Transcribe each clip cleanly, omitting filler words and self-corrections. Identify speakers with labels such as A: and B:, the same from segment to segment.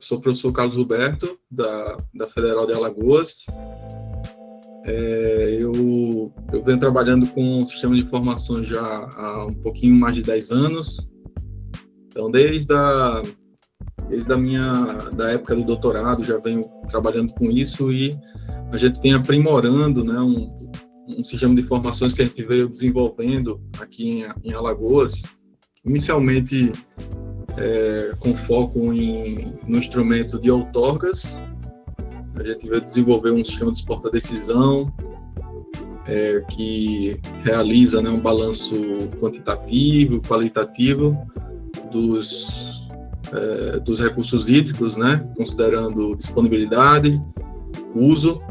A: Sou o professor Carlos Roberto, da Federal de Alagoas. Eu venho trabalhando com o sistema de informações já há um pouquinho mais de 10 anos. Então, desde a época do doutorado, já venho trabalhando com isso e a gente tem aprimorando, né, um sistema de informações que a gente veio desenvolvendo aqui em Alagoas, inicialmente com foco no instrumento de outorgas. A gente veio desenvolver um sistema de suporta-decisão que realiza, né, um balanço quantitativo, qualitativo dos recursos hídricos, né, considerando disponibilidade, uso,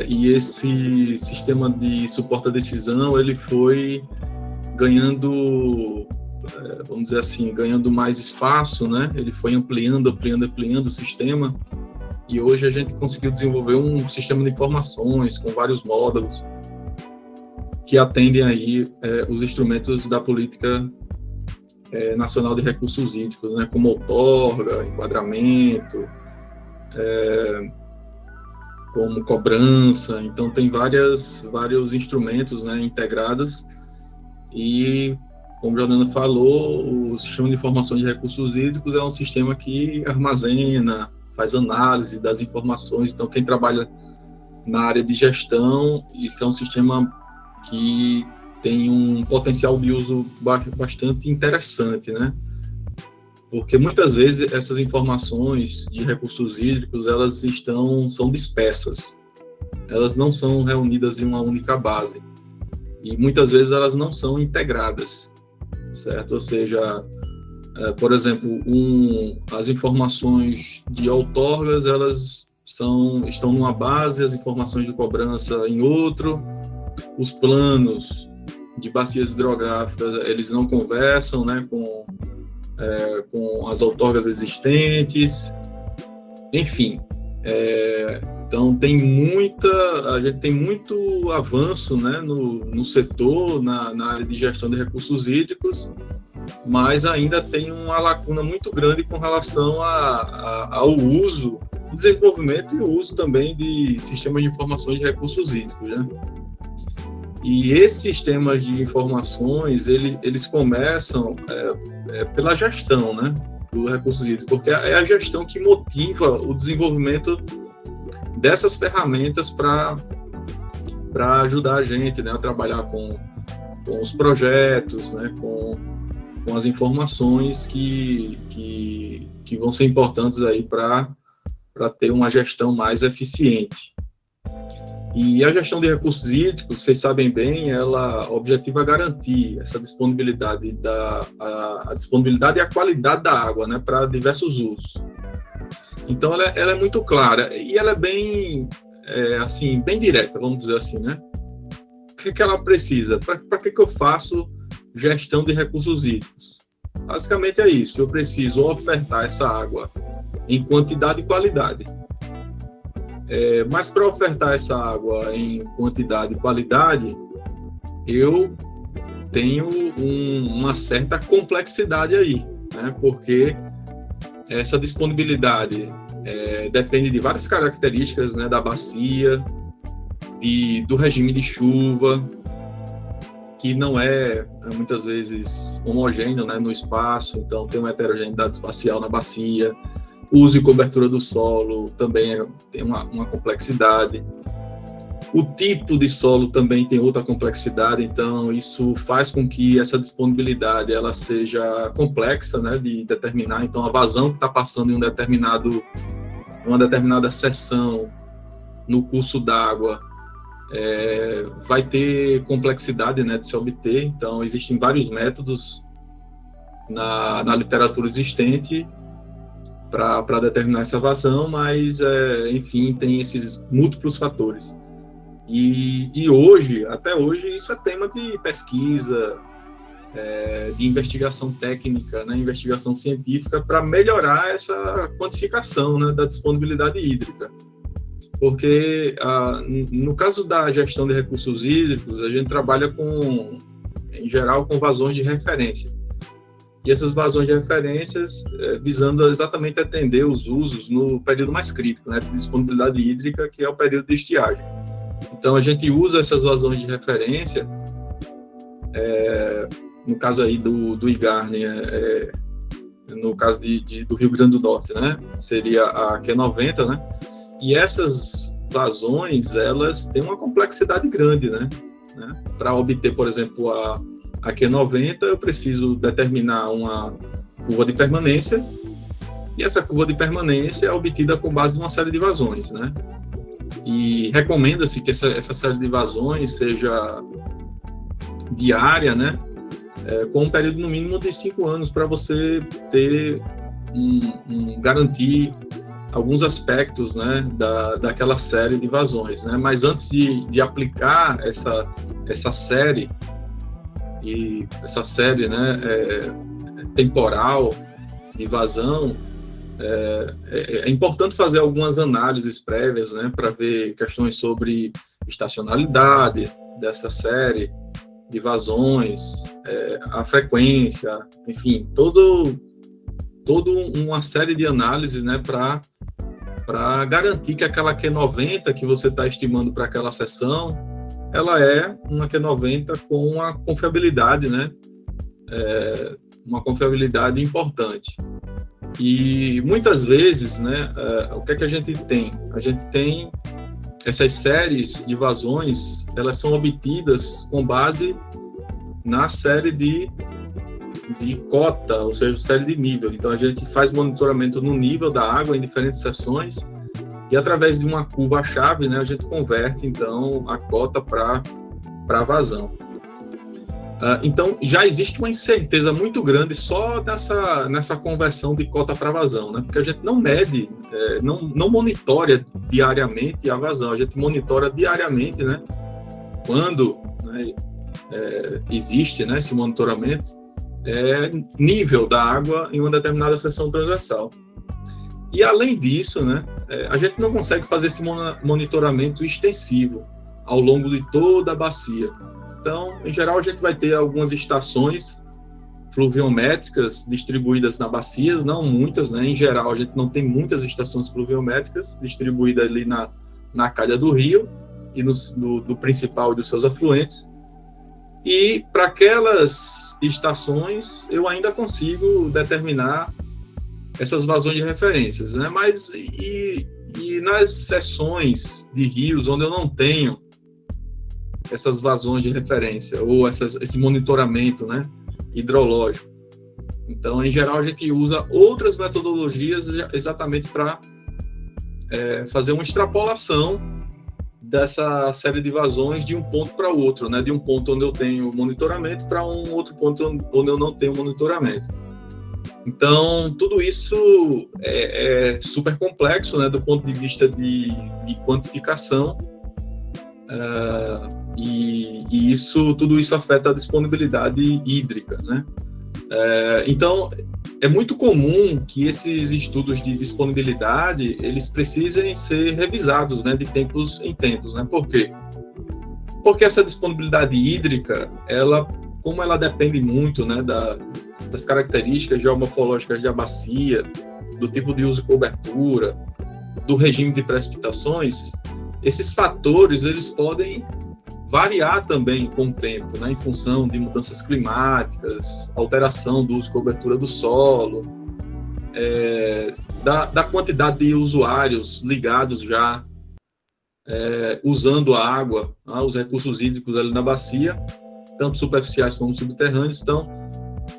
A: e esse sistema de suporta-decisão ele foi ganhando, vamos dizer assim, ganhando mais espaço, né? Ele foi ampliando o sistema, e hoje a gente conseguiu desenvolver um sistema de informações com vários módulos que atendem aí os instrumentos da política nacional de recursos hídricos, né? Como outorga, enquadramento, como cobrança. Então tem vários instrumentos, né, integrados. E, como o Jordana falou, o sistema de informação de recursos hídricos é um sistema que armazena, faz análise das informações. Então, quem trabalha na área de gestão, isso é um sistema que tem um potencial de uso bastante interessante, né? Porque muitas vezes essas informações de recursos hídricos, elas são dispersas. Elas não são reunidas em uma única base. E muitas vezes elas não são integradas, certo? Ou seja, por exemplo, as informações de outorgas, elas estão numa base, as informações de cobrança em outro, os planos de bacias hidrográficas, eles não conversam, né, com as outorgas existentes, enfim. Então a gente tem muito avanço, né, no setor, na área de gestão de recursos hídricos, mas ainda tem uma lacuna muito grande com relação ao uso, desenvolvimento e uso também de sistemas de informações de recursos hídricos, né? E esses sistemas de informações, eles começam pela gestão, né, do recursos hídricos, porque é a gestão que motiva o desenvolvimento dessas ferramentas para ajudar a gente, né, a trabalhar com os projetos, né, com as informações que vão ser importantes aí para ter uma gestão mais eficiente. E a gestão de recursos hídricos, vocês sabem bem, ela objetiva garantir essa disponibilidade, a disponibilidade e a qualidade da água, né, para diversos usos. Então, ela é muito clara e ela é bem direta, vamos dizer assim, né? O que ela precisa? Para que eu faço gestão de recursos hídricos? Basicamente é isso. Eu preciso ofertar essa água em quantidade e qualidade. Mas para ofertar essa água em quantidade e qualidade, eu tenho uma certa complexidade aí, né? Porque essa disponibilidade depende de várias características, né, da bacia, do regime de chuva, que não é muitas vezes homogêneo, né, no espaço. Então tem uma heterogeneidade espacial na bacia. Uso e cobertura do solo também tem uma complexidade. O tipo de solo também tem outra complexidade, então isso faz com que essa disponibilidade ela seja complexa, né, de determinar. Então a vazão que está passando em uma determinada seção no curso d'água vai ter complexidade, né, de se obter. Então existem vários métodos na literatura existente para determinar essa vazão, mas enfim, tem esses múltiplos fatores. E até hoje, isso é tema de pesquisa, de investigação técnica, né, investigação científica, para melhorar essa quantificação, né, da disponibilidade hídrica. Porque, no caso da gestão de recursos hídricos, a gente trabalha em geral, com vazões de referência. e essas vazões de referências visando exatamente atender os usos no período mais crítico, né, de disponibilidade hídrica, que é o período de estiagem. Então, a gente usa essas vazões de referência, no caso aí do Igarni, no caso do Rio Grande do Norte, né, seria a Q90, né, e essas vazões, elas têm uma complexidade grande, né, para obter, por exemplo, a Q90, eu preciso determinar uma curva de permanência, e essa curva de permanência é obtida com base em uma série de vazões, né, e recomenda-se que essa série de vazões seja diária, né, com um período no mínimo de 5 anos para você ter garantir alguns aspectos, né, daquela série de vazões, né, mas antes de aplicar essa série, e essa série, né, temporal de vazão, é importante fazer algumas análises prévias, né, para ver questões sobre estacionalidade dessa série de vazões, a frequência, enfim, toda uma série de análises, né, para garantir que aquela Q90 que você está estimando para aquela seção, ela é uma Q90 com uma confiabilidade, né, uma confiabilidade importante. E muitas vezes, né, o que é que a gente tem? A gente tem essas séries de vazões, elas são obtidas com base na série de cota, ou seja, série de nível. Então, a gente faz monitoramento no nível da água em diferentes seções e, através de uma curva-chave, né, a gente converte, então, a cota para vazão. Então, já existe uma incerteza muito grande só nessa conversão de cota para vazão, né? Porque a gente não mede, não monitora diariamente a vazão, a gente monitora diariamente, né? Quando, né, existe, né, esse monitoramento, nível da água em uma determinada seção transversal. E, além disso, né, a gente não consegue fazer esse monitoramento extensivo ao longo de toda a bacia. Então, em geral, a gente vai ter algumas estações pluviométricas distribuídas na bacia, não muitas, né? Em geral, a gente não tem muitas estações pluviométricas distribuídas ali na calha do rio e do principal e dos seus afluentes. E, para aquelas estações, eu ainda consigo determinar essas vazões de referências, né? Mas, e nas seções de rios onde eu não tenho essas vazões de referência, ou esse monitoramento, né, hidrológico. Então, em geral, a gente usa outras metodologias exatamente para fazer uma extrapolação dessa série de vazões de um ponto para o outro, né, de um ponto onde eu tenho monitoramento para um outro ponto onde eu não tenho monitoramento. Então, tudo isso é super complexo, né, do ponto de vista de quantificação, e tudo isso afeta a disponibilidade hídrica, né? Então, é muito comum que esses estudos de disponibilidade, eles precisem ser revisados, né, de tempos em tempos, né? Por quê? Porque essa disponibilidade hídrica, como ela depende muito, né, das características geomorfológicas da bacia, do tipo de uso e cobertura, do regime de precipitações, esses fatores, eles podem variar também com o tempo, né, em função de mudanças climáticas, alteração do uso e cobertura do solo, da quantidade de usuários ligados já, usando a água, os recursos hídricos ali na bacia, tanto superficiais como subterrâneos. Então,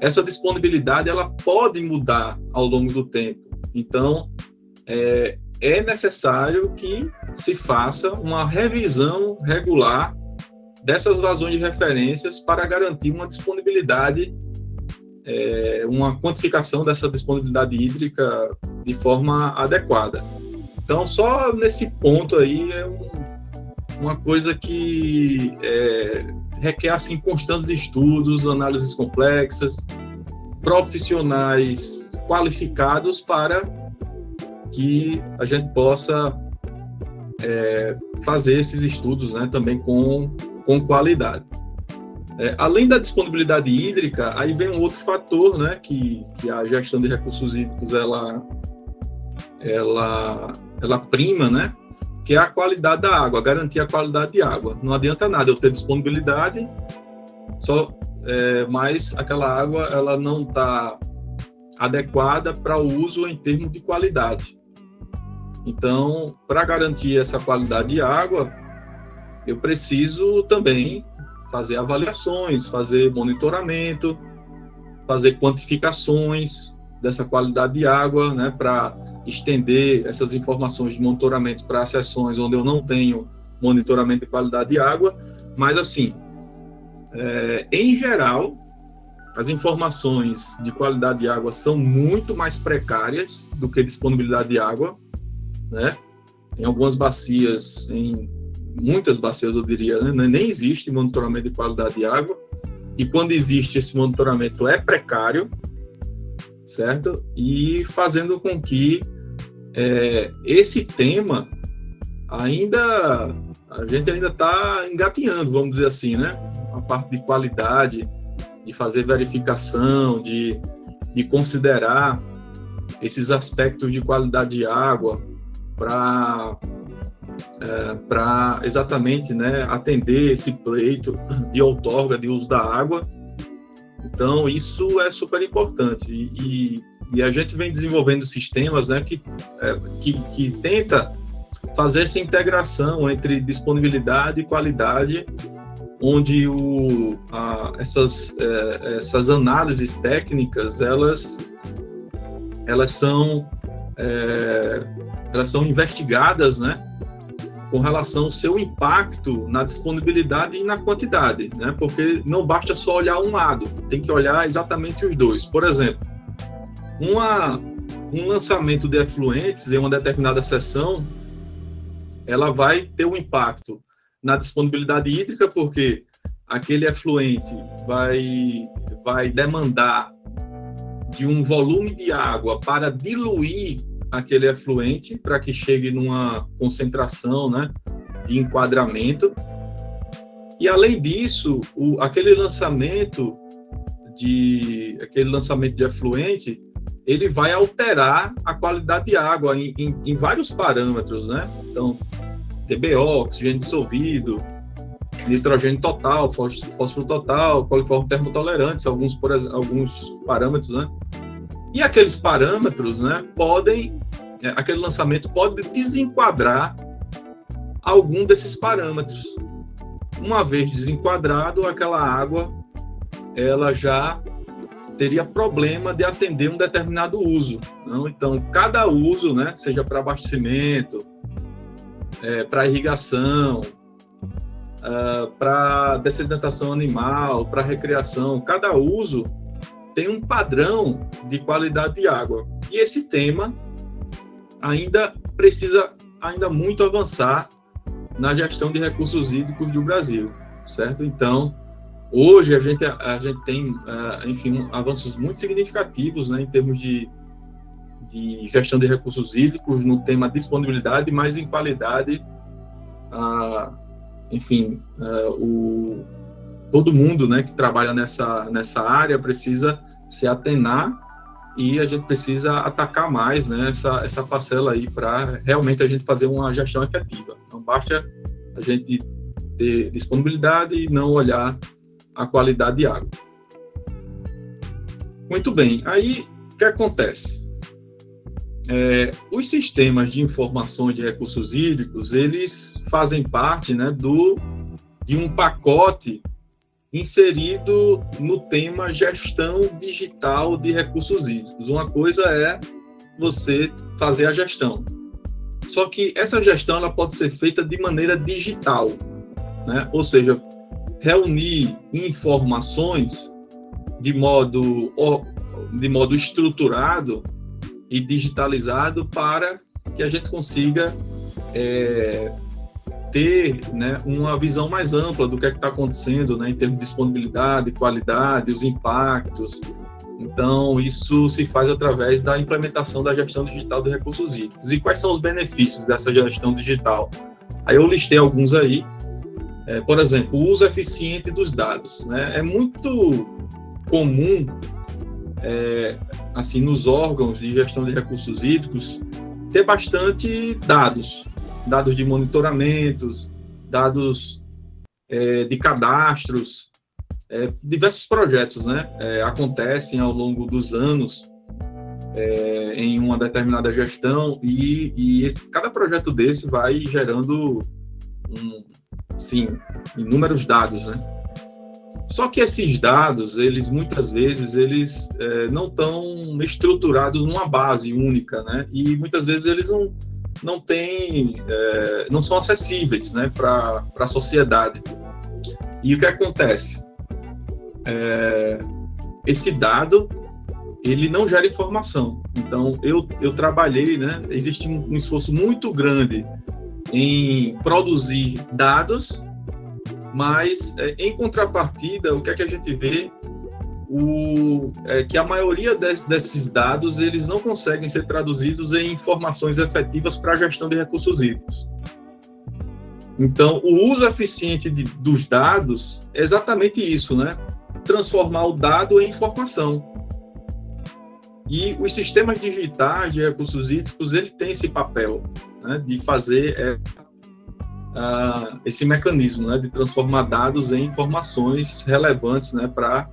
A: essa disponibilidade, ela pode mudar ao longo do tempo. Então, é necessário que se faça uma revisão regular dessas vazões de referências para garantir uma disponibilidade, uma quantificação dessa disponibilidade hídrica de forma adequada. Então, só nesse ponto aí é uma coisa que requer assim, constantes estudos, análises complexas, profissionais qualificados para que a gente possa fazer esses estudos, né, também com qualidade. Além da disponibilidade hídrica, aí vem um outro fator, né, que a gestão de recursos hídricos ela prima, né, que é a qualidade da água, garantir a qualidade de água. Não adianta nada eu ter disponibilidade, mas aquela água ela não está adequada para o uso em termos de qualidade. Então, para garantir essa qualidade de água, eu preciso também fazer avaliações, fazer monitoramento, fazer quantificações dessa qualidade de água, né, para estender essas informações de monitoramento para seções onde eu não tenho monitoramento de qualidade de água. Mas, assim, em geral, as informações de qualidade de água são muito mais precárias do que disponibilidade de água, né? Em algumas bacias, em muitas bacias, eu diria, né, nem existe monitoramento de qualidade de água, e quando existe esse monitoramento é precário, certo? E fazendo com que esse tema a gente ainda está engatinhando, vamos dizer assim, né? A parte de qualidade, de fazer verificação, de considerar esses aspectos de qualidade de água para exatamente, né, atender esse pleito de outorga de uso da água. Então, isso é super importante. E a gente vem desenvolvendo sistemas, né, que tenta fazer essa integração entre disponibilidade e qualidade, onde essas análises técnicas, elas são investigadas, né, com relação ao seu impacto na disponibilidade e na quantidade, né, porque não basta só olhar um lado, tem que olhar exatamente os dois. Por exemplo, um lançamento de efluentes em uma determinada seção, ela vai ter um impacto na disponibilidade hídrica, porque aquele efluente vai demandar de um volume de água para diluir aquele efluente, para que chegue numa concentração, né, de enquadramento. E, além disso, aquele lançamento de efluente, ele vai alterar a qualidade de água em vários parâmetros, né? Então, TBO, oxigênio dissolvido, nitrogênio total, fósforo total, coliforme termotolerantes, alguns parâmetros, né? E aqueles parâmetros, né, aquele lançamento pode desenquadrar algum desses parâmetros. Uma vez desenquadrado, aquela água, ela já teria problema de atender um determinado uso. Não? Então, cada uso, né, seja para abastecimento, para irrigação, para dessedentação animal, para recreação, cada uso tem um padrão de qualidade de água. E esse tema ainda precisa muito avançar na gestão de recursos hídricos do Brasil, certo? Então, hoje a gente tem, enfim, avanços muito significativos, né, em termos de gestão de recursos hídricos no tema disponibilidade, mas em qualidade, enfim, todo mundo, né, que trabalha nessa área precisa se atenar, e a gente precisa atacar mais, né, essa parcela aí para realmente a gente fazer uma gestão efetiva. Não basta a gente ter disponibilidade e não olhar a qualidade de água. Muito bem, aí o que acontece? Os sistemas de informações de recursos hídricos, eles fazem parte, né, de um pacote inserido no tema gestão digital de recursos hídricos. Uma coisa é você fazer a gestão, só que essa gestão ela pode ser feita de maneira digital, né? Ou seja, reunir informações de modo estruturado e digitalizado para que a gente consiga ter, né, uma visão mais ampla do que está acontecendo, né, em termos de disponibilidade, qualidade, os impactos. Então, isso se faz através da implementação da gestão digital de recursos hídricos. E quais são os benefícios dessa gestão digital? Aí eu listei alguns aí, Por exemplo, o uso eficiente dos dados, né? É muito comum, assim, nos órgãos de gestão de recursos hídricos, ter bastante dados de monitoramentos, dados de cadastros, diversos projetos, né? Acontecem ao longo dos anos em uma determinada gestão e cada projeto desse vai gerando inúmeros dados, né? Só que esses dados, eles muitas vezes não estão estruturados numa base única, né? E muitas vezes eles não são acessíveis, né, para a sociedade. E o que acontece? Esse dado, ele não gera informação. Então, eu trabalhei, né? Existe um esforço muito grande em produzir dados, mas, em contrapartida, o que é que a gente vê? Que a maioria desses dados, eles não conseguem ser traduzidos em informações efetivas para a gestão de recursos hídricos. Então, o uso eficiente dos dados é exatamente isso, né? Transformar o dado em informação. E os sistemas digitais de recursos hídricos, ele tem esse papel, né, de fazer esse mecanismo, né, de transformar dados em informações relevantes, né, para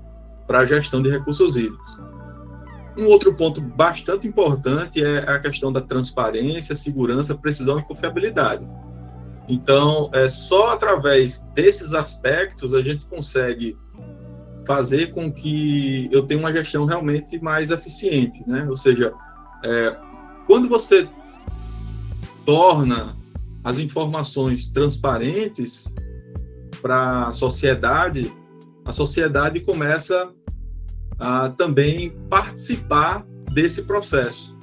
A: a gestão de recursos hídricos. Um outro ponto bastante importante é a questão da transparência, segurança, precisão e confiabilidade. Então, só através desses aspectos a gente consegue fazer com que eu tenha uma gestão realmente mais eficiente, né? Ou seja, quando você torna as informações transparentes para a sociedade começa a também participar desse processo.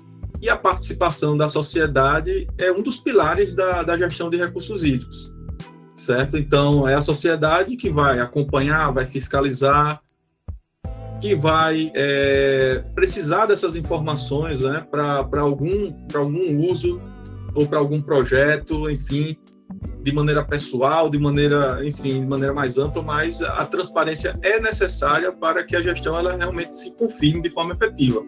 A: E a participação da sociedade é um dos pilares da gestão de recursos hídricos, certo? Então, é a sociedade que vai acompanhar, vai fiscalizar, que vai precisar dessas informações, né, para algum uso ou para algum projeto, enfim, de maneira pessoal, de maneira mais ampla, mas a transparência é necessária para que a gestão ela realmente se confirme de forma efetiva.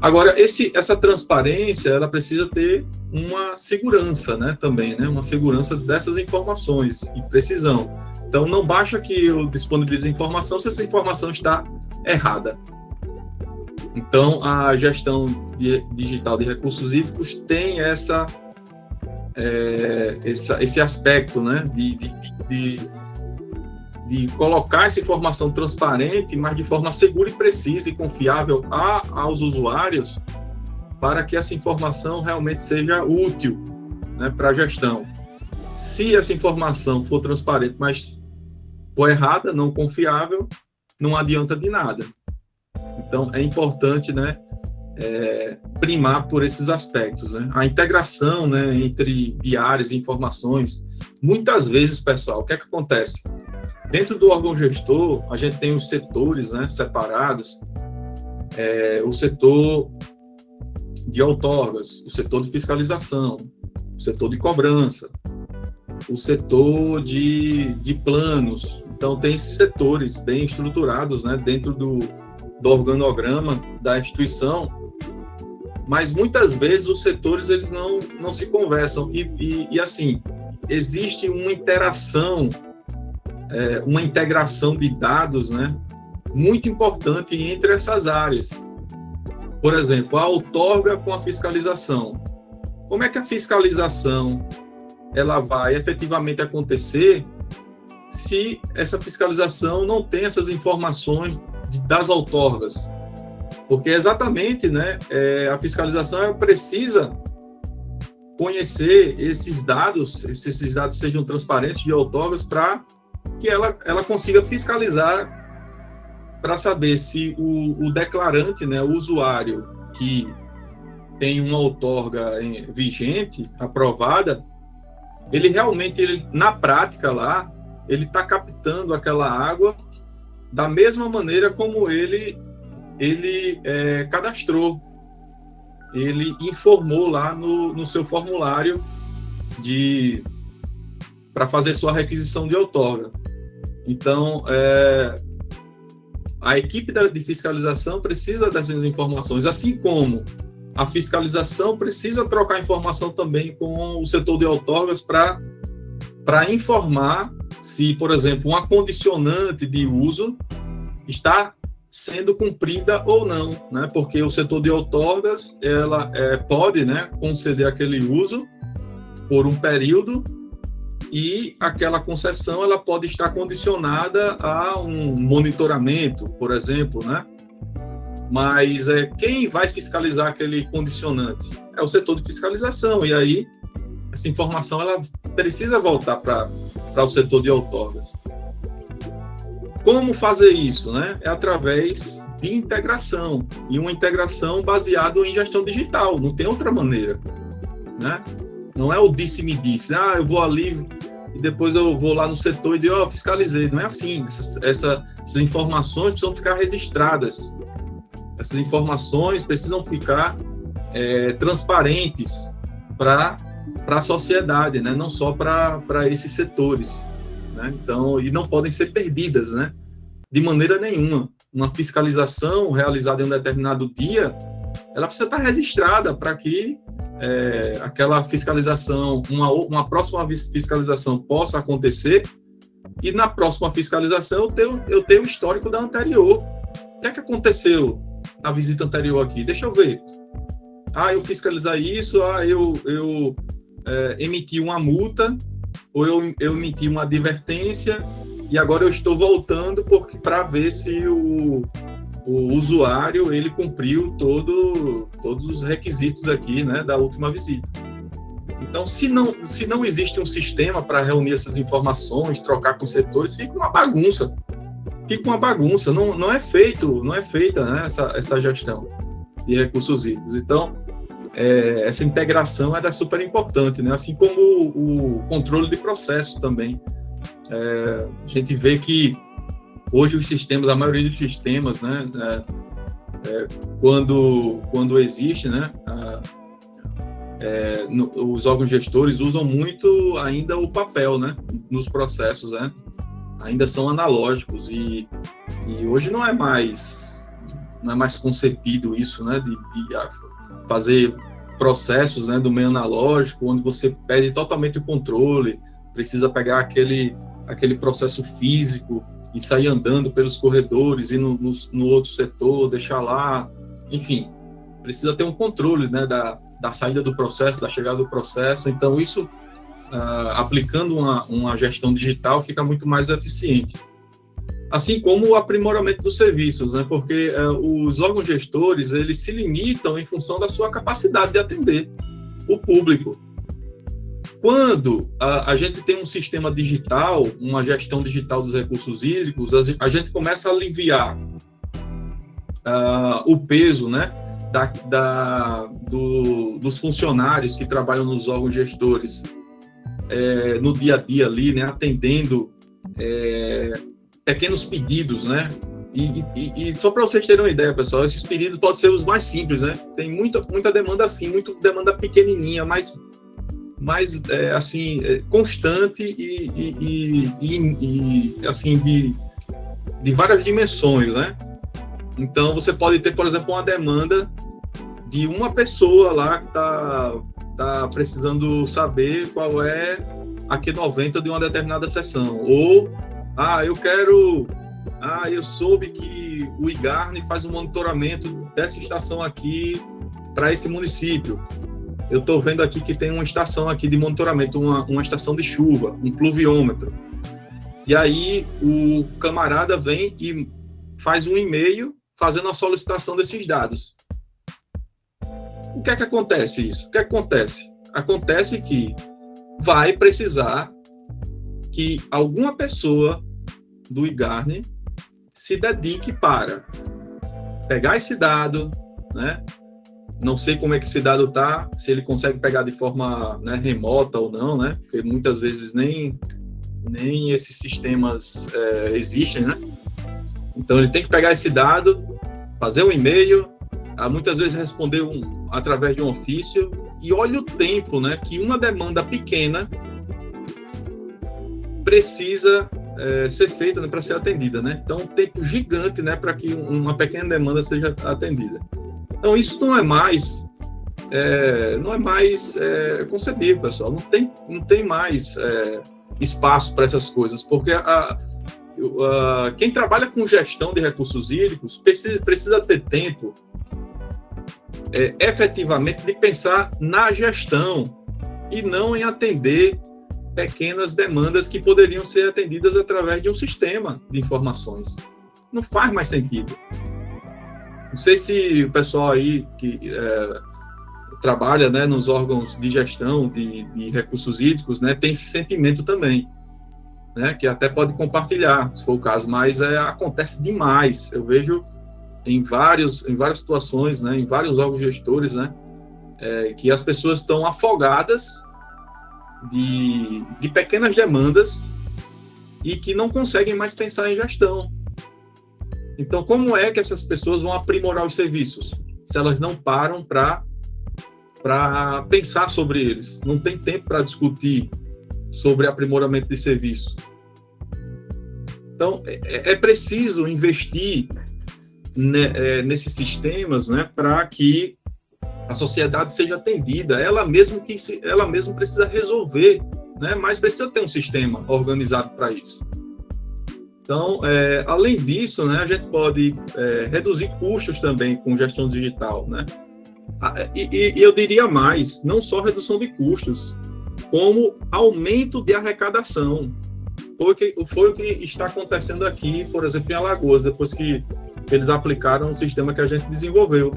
A: Agora, essa transparência, ela precisa ter uma segurança, né, também, né, uma segurança dessas informações e precisão. Então, não basta que eu disponibilize informação se essa informação está errada. Então, a gestão digital de recursos hídricos tem esse aspecto, né, de colocar essa informação transparente, mas de forma segura e precisa e confiável aos usuários, para que essa informação realmente seja útil, né, para a gestão. Se essa informação for transparente, mas for errada, não confiável, não adianta de nada. Então, é importante, né, primar por esses aspectos, né? A integração, né, entre diárias e informações. Muitas vezes, pessoal, o que é que acontece? Dentro do órgão gestor, a gente tem os setores, né, separados, o setor de outorgas, o setor de fiscalização, o setor de cobrança, o setor de planos. Então, tem esses setores bem estruturados, né, dentro do organograma da instituição, mas muitas vezes os setores eles não se conversam e assim, existe uma interação, uma integração de dados, né, muito importante entre essas áreas. Por exemplo, a outorga com a fiscalização. Como é que a fiscalização ela vai efetivamente acontecer se essa fiscalização não tem essas informações das outorgas? Porque exatamente, né, a fiscalização ela precisa conhecer esses dados sejam transparentes de outorgas para que ela consiga fiscalizar para saber se o declarante, né, o usuário que tem uma outorga vigente, aprovada, ele realmente, na prática lá, ele está captando aquela água da mesma maneira como ele cadastrou, ele informou lá no seu formulário para fazer sua requisição de outorga. Então, a equipe de fiscalização precisa dessas informações, assim como a fiscalização precisa trocar informação também com o setor de outorgas para informar se, por exemplo, uma condicionante de uso está sendo cumprida ou não, né? Porque o setor de outorgas, ela pode, né, conceder aquele uso por um período, e aquela concessão ela pode estar condicionada a um monitoramento, por exemplo, né? Mas quem vai fiscalizar aquele condicionante? É o setor de fiscalização, e aí essa informação ela precisa voltar para o setor de outorgas. Como fazer isso, né? É através de integração, e uma integração baseada em gestão digital, não tem outra maneira, né? Não é o disse-me-disse, eu vou ali e depois eu vou lá no setor e digo, fiscalizei. Não é assim. Essas informações precisam ficar registradas. Essas informações precisam ficar transparentes para a sociedade, né? Não só para esses setores, né? Então, e não podem ser perdidas, né? De maneira nenhuma. Uma fiscalização realizada em um determinado dia, ela precisa estar registrada para que aquela fiscalização, uma próxima fiscalização possa acontecer, e na próxima fiscalização eu tenho o histórico da anterior. O que é que aconteceu na visita anterior aqui? Deixa eu ver. Eu fiscalizei isso, eu emiti uma multa, ou eu emiti uma advertência, e agora eu estou voltando para ver se o usuário ele cumpriu todos os requisitos aqui, né, da última visita. Então, se não existe um sistema para reunir essas informações, trocar com os setores, fica uma bagunça. Não é feita, né, essa gestão de recursos hídricos. Então, essa integração é super importante, né? Assim como o controle de processos também. A gente vê que hoje a maioria dos sistemas, né, quando existe, né, os órgãos gestores usam muito ainda o papel, né, nos processos, né, ainda são analógicos, e hoje não é mais concebido isso, né, de fazer processos, né, do meio analógico, onde você perde totalmente o controle, precisa pegar aquele processo físico e sair andando pelos corredores, ir no outro setor, deixar lá, enfim, precisa ter um controle, né, da saída do processo, da chegada do processo. Então isso, aplicando uma gestão digital, fica muito mais eficiente. Assim como o aprimoramento dos serviços, né, porque os órgãos gestores, eles se limitam em função da sua capacidade de atender o público. Quando a gente tem um sistema digital, uma gestão digital dos recursos hídricos, a gente começa a aliviar o peso, né, dos funcionários que trabalham nos órgãos gestores no dia a dia ali, né, atendendo pequenos pedidos, né, e só para vocês terem uma ideia, pessoal, esses pedidos podem ser os mais simples, né, tem muita demanda assim, muita demanda pequenininha, mas assim, constante e assim, de várias dimensões, né? Então, você pode ter, por exemplo, uma demanda de uma pessoa lá que tá precisando saber qual é a Q90 de uma determinada seção. Ou, eu soube que o IGARNE faz um monitoramento dessa estação aqui para esse município. Eu estou vendo aqui que tem uma estação aqui de monitoramento, uma estação de chuva, um pluviômetro. E aí o camarada vem e faz um e-mail fazendo a solicitação desses dados. O que é que acontece isso? O que acontece? Acontece que vai precisar que alguma pessoa do IGARNE se dedique para pegar esse dado, né? Não sei como é que esse dado está, se ele consegue pegar de forma, né, remota ou não, né? Porque muitas vezes nem esses sistemas existem, né? Então ele tem que pegar esse dado, fazer um e-mail, muitas vezes responder através de um ofício, e olha o tempo, né, que uma demanda pequena precisa ser feita, né, para ser atendida, né? Então, um tempo gigante, né, para que uma pequena demanda seja atendida. Então, isso não é mais concebível, pessoal. Não tem mais espaço para essas coisas, porque quem trabalha com gestão de recursos hídricos precisa ter tempo, efetivamente, de pensar na gestão e não em atender pequenas demandas que poderiam ser atendidas através de um sistema de informações. Não faz mais sentido. Não sei se o pessoal aí que trabalha, né, nos órgãos de gestão de recursos hídricos, né, tem esse sentimento também, né, que até pode compartilhar, se for o caso, mas acontece demais. Eu vejo em várias situações, né, em vários órgãos gestores, né, que as pessoas estão afogadas de pequenas demandas e que não conseguem mais pensar em gestão. Então, como é que essas pessoas vão aprimorar os serviços se elas não param para pensar sobre eles? Não tem tempo para discutir sobre aprimoramento de serviço. Então, é preciso investir nesses sistemas, né, para que a sociedade seja atendida. Ela mesma precisa resolver, né, mas precisa ter um sistema organizado para isso. Então, além disso, né, a gente pode reduzir custos também com gestão digital, né? E eu diria mais, não só redução de custos, como aumento de arrecadação. Foi o que está acontecendo aqui, por exemplo, em Alagoas, depois que eles aplicaram o sistema que a gente desenvolveu.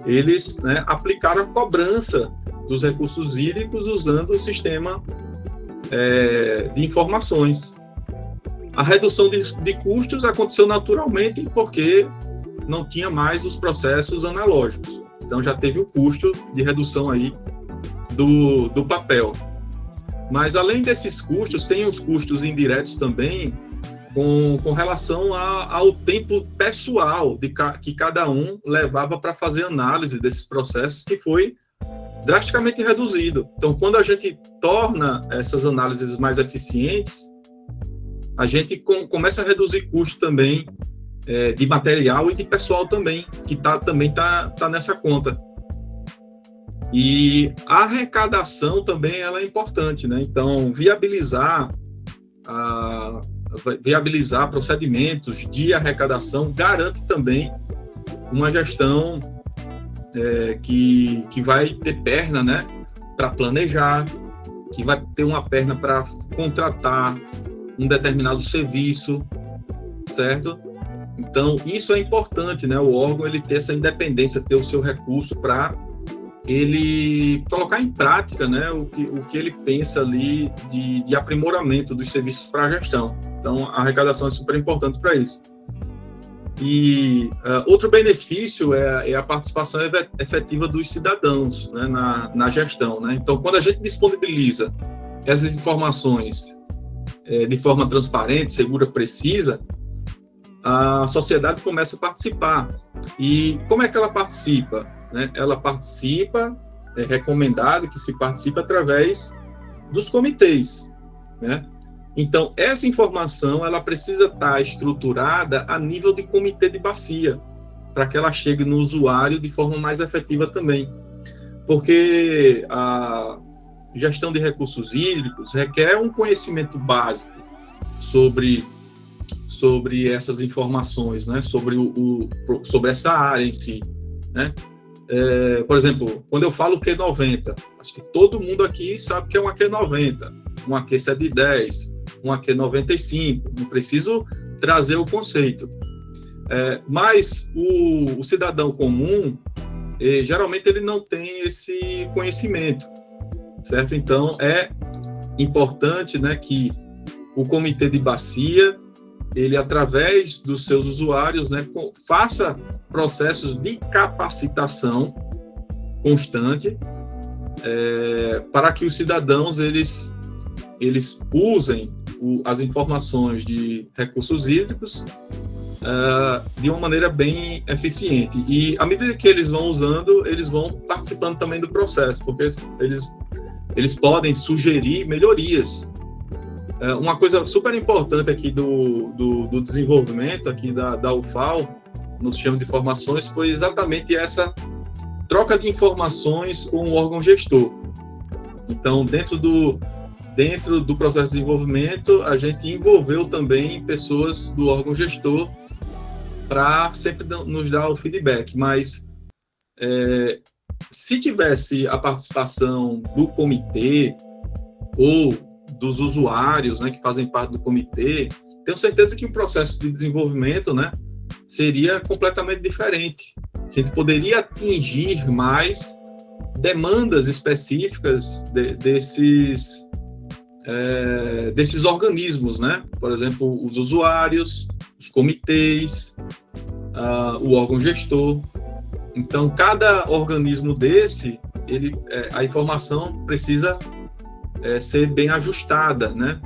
A: Eles, né, aplicaram a cobrança dos recursos hídricos usando o sistema de informações. A redução de custos aconteceu naturalmente porque não tinha mais os processos analógicos. Então, já teve o custo de redução aí do papel. Mas, além desses custos, tem os custos indiretos também com relação ao tempo pessoal que cada um levava para fazer análise desses processos, que foi drasticamente reduzido. Então, quando a gente torna essas análises mais eficientes, a gente começa a reduzir custo também de material e de pessoal também, que também tá nessa conta. E a arrecadação também ela é importante, né? Então, viabilizar procedimentos de arrecadação garante também uma gestão que vai ter perna, né, para planejar, que vai ter uma perna para contratar um determinado serviço, certo? Então, isso é importante, né? O órgão ele ter essa independência, ter o seu recurso para ele colocar em prática, né, o que ele pensa ali de aprimoramento dos serviços para a gestão. Então, a arrecadação é super importante para isso. E outro benefício é a participação efetiva dos cidadãos, né, na gestão, né? Então, quando a gente disponibiliza essas informações de forma transparente, segura, precisa, a sociedade começa a participar. E como é que ela participa? Né? Ela participa, é recomendado que se participe através dos comitês, né? Então, essa informação ela precisa estar estruturada a nível de comitê de bacia, para que ela chegue no usuário de forma mais efetiva também. Porque a gestão de recursos hídricos requer um conhecimento básico sobre essas informações, né? Sobre essa área em si, né? Por exemplo, quando eu falo Q90, acho que todo mundo aqui sabe que é uma Q90, uma Q710, uma Q95, não preciso trazer o conceito. Mas o cidadão comum, geralmente ele não tem esse conhecimento, certo? Então, é importante, né, que o comitê de bacia, ele, através dos seus usuários, né, faça processos de capacitação constante para que os cidadãos eles usem as informações de recursos hídricos de uma maneira bem eficiente. E, à medida que eles vão usando, eles vão participando também do processo, porque eles podem sugerir melhorias Uma coisa super importante aqui do desenvolvimento aqui da UFAL, no sistema de informações, foi exatamente essa troca de informações com o órgão gestor. Então, dentro do processo de desenvolvimento, a gente envolveu também pessoas do órgão gestor para sempre nos dar o feedback, mas se tivesse a participação do comitê ou dos usuários, né, que fazem parte do comitê, tenho certeza que o processo de desenvolvimento, né, seria completamente diferente. A gente poderia atingir mais demandas específicas desses organismos, né? Por exemplo, os usuários, os comitês, o órgão gestor. Então, cada organismo desse, a informação precisa ser bem ajustada, né?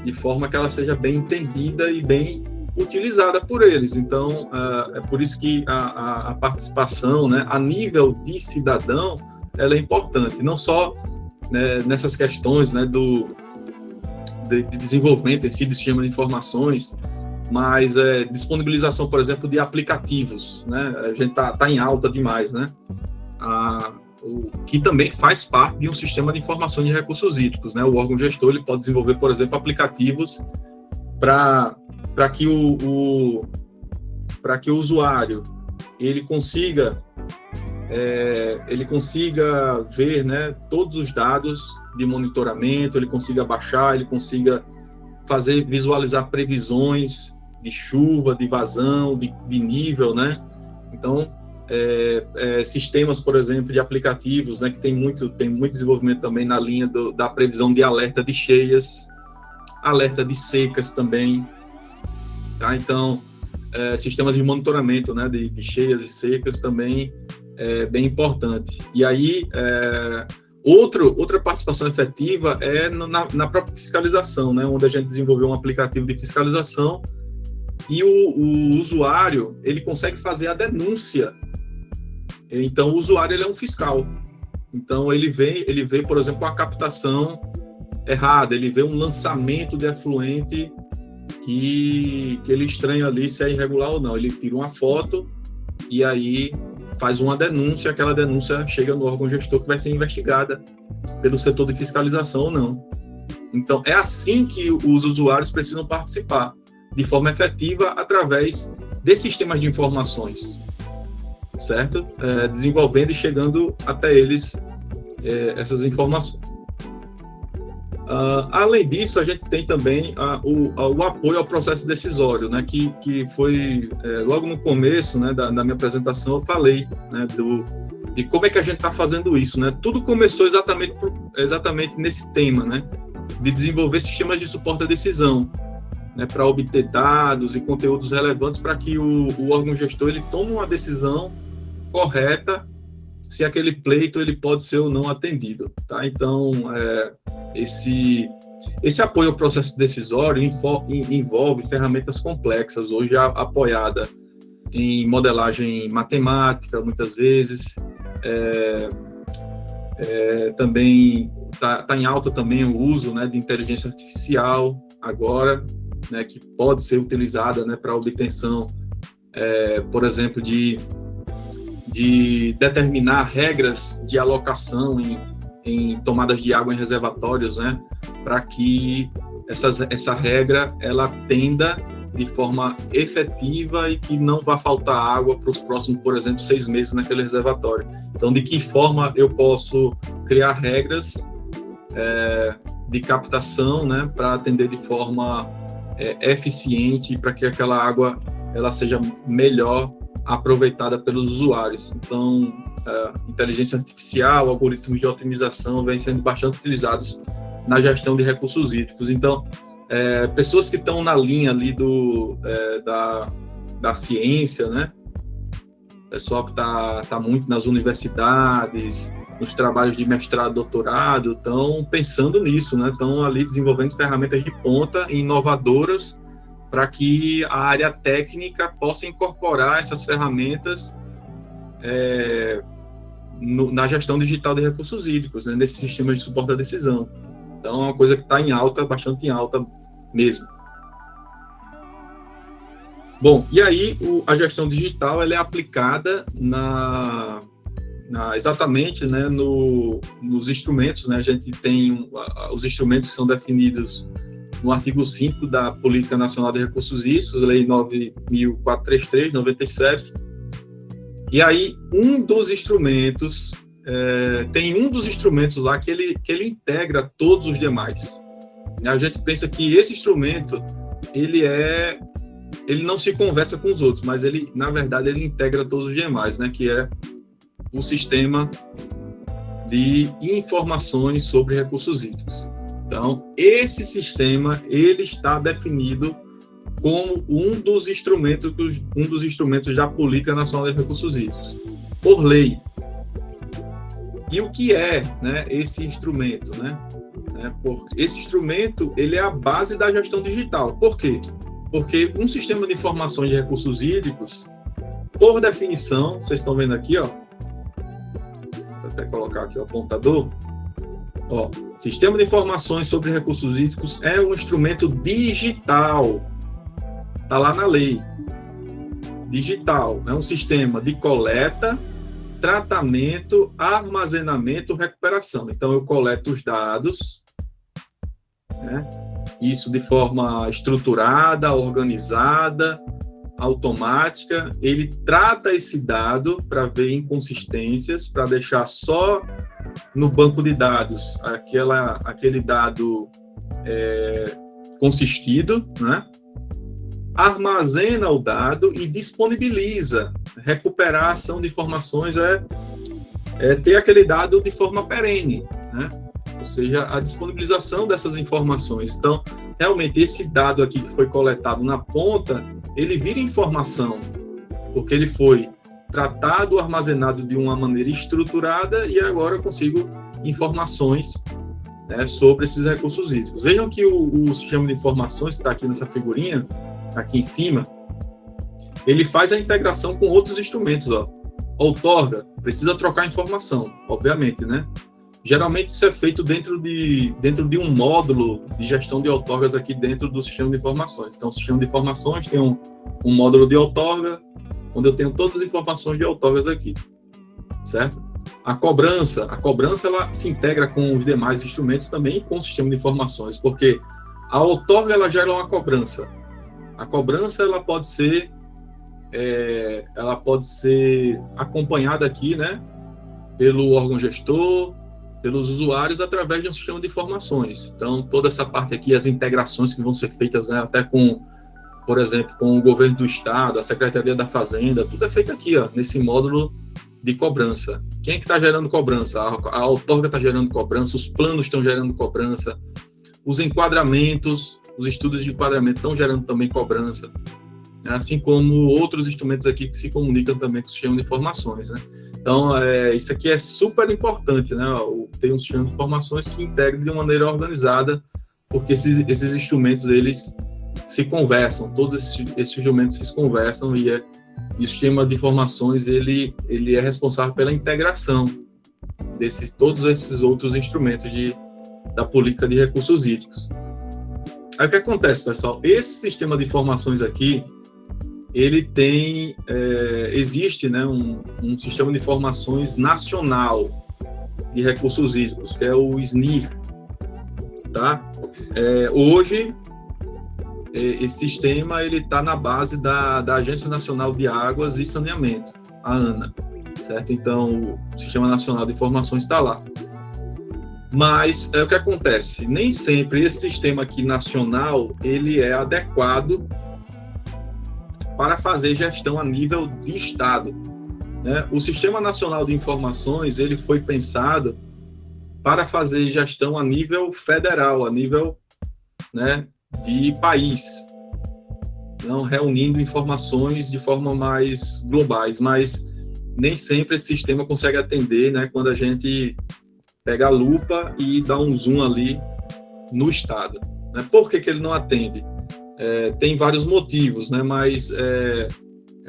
A: De forma que ela seja bem entendida e bem utilizada por eles. Então, é por isso que a participação, né, a nível de cidadão, ela é importante, não só, né, nessas questões, né, de desenvolvimento em si do sistema de informações, mas disponibilização, por exemplo, de aplicativos, né? A gente tá em alta demais, né? Que também faz parte de um sistema de informação de recursos hídricos, né? O órgão gestor ele pode desenvolver, por exemplo, aplicativos para que o usuário ele consiga ver, né, todos os dados de monitoramento, ele consiga baixar, ele consiga visualizar previsões de chuva, de vazão, de nível, né? Então, sistemas, por exemplo, de aplicativos, né, que tem muito desenvolvimento também na linha da previsão de alerta de cheias, alerta de secas também, tá? Então, sistemas de monitoramento, né, de cheias e secas também é bem importante. E aí, outra participação efetiva é na própria fiscalização, né, onde a gente desenvolveu um aplicativo de fiscalização e o usuário, ele consegue fazer a denúncia. Então, o usuário, ele é um fiscal. Então, ele vê, por exemplo, uma captação errada, ele vê um lançamento de efluente que ele estranha ali se é irregular ou não. Ele tira uma foto e aí faz uma denúncia, aquela denúncia chega no órgão gestor que vai ser investigada pelo setor de fiscalização ou não. Então, é assim que os usuários precisam participar, de forma efetiva, através de sistemas de informações, certo? Desenvolvendo e chegando até eles essas informações. Além disso, a gente tem também o apoio ao processo decisório, né, que foi logo no começo, né, da minha apresentação, eu falei, né, de como é que a gente está fazendo isso, né? Tudo começou exatamente nesse tema, né, de desenvolver sistemas de suporte à decisão, né, para obter dados e conteúdos relevantes para que o órgão gestor ele tome uma decisão correta se aquele pleito ele pode ser ou não atendido, tá? Então, esse apoio ao processo decisório envolve ferramentas complexas, hoje apoiada em modelagem matemática, muitas vezes, também está em alta também o uso, né, de inteligência artificial agora, né, que pode ser utilizada, né, para obtenção, por exemplo, de determinar regras de alocação em tomadas de água em reservatórios, né, para que essa regra ela atenda de forma efetiva e que não vá faltar água para os próximos, por exemplo, 6 meses naquele reservatório. Então, de que forma eu posso criar regras de captação, né, para atender de forma eficiente, para que aquela água ela seja melhor aproveitada pelos usuários. Então, inteligência artificial, algoritmos de otimização vêm sendo bastante utilizados na gestão de recursos hídricos. Então, pessoas que estão na linha ali da ciência, né? Pessoal que está muito nas universidades, nos trabalhos de mestrado, doutorado, estão pensando nisso, né? Estão ali desenvolvendo ferramentas de ponta inovadoras para que a área técnica possa incorporar essas ferramentas na gestão digital de recursos hídricos, né, nesses sistemas de suporte à decisão. Então, é uma coisa que está em alta, bastante em alta mesmo. Bom, e aí a gestão digital ela é aplicada exatamente, né, nos instrumentos, né? A gente tem os instrumentos que são definidos no artigo 5 da Política Nacional de Recursos Hídricos, Lei 9.433, 97. E aí, tem um dos instrumentos lá que ele integra todos os demais. A gente pensa que esse instrumento, ele não se conversa com os outros, mas na verdade, ele integra todos os demais, né? Que é o Sistema de Informações sobre Recursos Hídricos. Então, esse sistema, ele está definido como um dos instrumentos da Política Nacional de Recursos Hídricos, por lei. E o que é, né, esse instrumento, né? Esse instrumento, ele é a base da gestão digital. Por quê? Porque um sistema de informações de recursos hídricos, por definição, vocês estão vendo aqui, ó, vou até colocar aqui o apontador, ó, sistema de informações sobre recursos hídricos é um instrumento digital, está lá na lei, digital, é um sistema de coleta, tratamento, armazenamento, recuperação. Então, eu coleto os dados, né? Isso de forma estruturada, organizada, automática. Ele trata esse dado para ver inconsistências, para deixar só no banco de dados aquele dado consistido, né? Armazena o dado e disponibiliza. Recuperar a ação de informações é ter aquele dado de forma perene, né? Ou seja, a disponibilização dessas informações. Então, realmente, esse dado aqui que foi coletado na ponta, ele vira informação, porque ele foi tratado, armazenado de uma maneira estruturada e agora eu consigo informações, né, sobre esses recursos hídricos. Vejam que o sistema de informações, que está aqui nessa figurinha, aqui em cima, ele faz a integração com outros instrumentos, ó. Outorga, precisa trocar informação, obviamente, né? Geralmente isso é feito dentro de um módulo de gestão de outorgas aqui dentro do sistema de informações. Então, o sistema de informações tem um módulo de outorga, onde eu tenho todas as informações de outorgas aqui, certo? A cobrança ela se integra com os demais instrumentos também com o sistema de informações, porque a outorga ela gera uma cobrança. A cobrança ela pode ser acompanhada aqui, né, pelo órgão gestor, pelos usuários através de um sistema de informações. Então, toda essa parte aqui, as integrações que vão ser feitas, né, até com, por exemplo, com o governo do estado, a Secretaria da Fazenda, tudo é feito aqui, ó, nesse módulo de cobrança. Quem é que está gerando cobrança? A outorga está gerando cobrança, os planos estão gerando cobrança, os enquadramentos, os estudos de enquadramento estão gerando também cobrança, né, assim como outros instrumentos aqui que se comunicam também com o sistema de informações, né? Então, isso aqui é super importante, né? Ter um sistema de informações que integre de maneira organizada, porque esses instrumentos, eles se conversam, todos esses instrumentos se conversam e o sistema de informações, ele é responsável pela integração todos esses outros instrumentos da política de recursos hídricos. Aí o que acontece, pessoal? Esse sistema de informações aqui, ele existe, né, um sistema de informações nacional de recursos hídricos, que é o SNIR, tá? Hoje, esse sistema está na base da Agência Nacional de Águas e Saneamento, a ANA, certo? Então, o Sistema Nacional de Informações está lá. Mas, o que acontece? Nem sempre esse sistema aqui nacional, ele é adequado para fazer gestão a nível de Estado, né? O Sistema Nacional de Informações, ele foi pensado para fazer gestão a nível federal, a nível, né, de país, não reunindo informações de forma mais globais, mas nem sempre esse sistema consegue atender, né, quando a gente pega a lupa e dá um zoom ali no Estado, né? Por que ele não atende? Tem vários motivos, né? Mas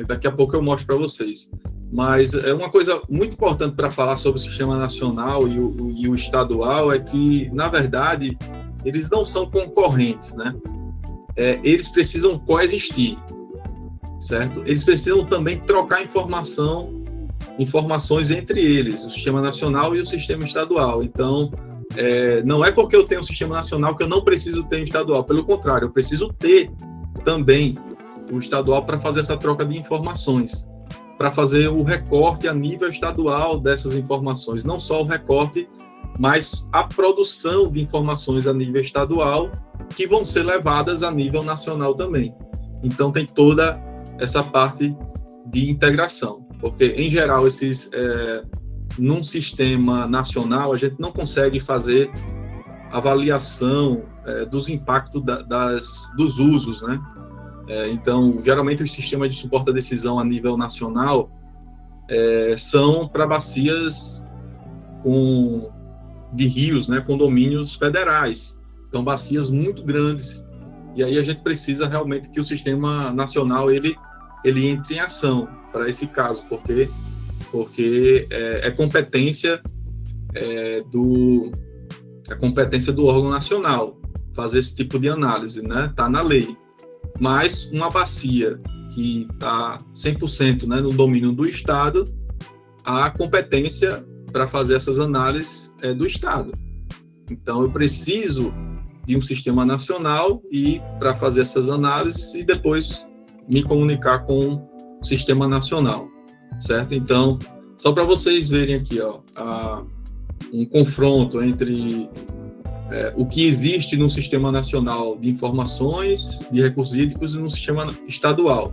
A: daqui a pouco eu mostro para vocês. Mas é uma coisa muito importante para falar sobre o sistema nacional e o estadual é que, na verdade, eles não são concorrentes, né? Eles precisam coexistir, certo? Eles precisam também trocar informações entre eles, o sistema nacional e o sistema estadual. Então, não é porque eu tenho um sistema nacional que eu não preciso ter um estadual. Pelo contrário, eu preciso ter também o estadual para fazer essa troca de informações, para fazer o recorte a nível estadual dessas informações, não só o recorte, mas a produção de informações a nível estadual, que vão ser levadas a nível nacional também. Então, tem toda essa parte de integração, porque, em geral, num sistema nacional, a gente não consegue fazer avaliação dos impactos dos usos, né? Então, geralmente, os sistemas de suporte à decisão a nível nacional são para bacias de rios, né, condomínios federais. Então, bacias muito grandes. E aí a gente precisa realmente que o sistema nacional ele entre em ação para esse caso, porque é competência do órgão nacional fazer esse tipo de análise, né? Está na lei. Mas uma bacia que está 100%, né, no domínio do Estado, a competência para fazer essas análises é do Estado. Então, eu preciso de um sistema nacional e para fazer essas análises e depois me comunicar com o sistema nacional, certo? Então, só para vocês verem aqui, ó, um confronto entre o que existe no Sistema Nacional de Informações de Recursos Hídricos e no Sistema Estadual.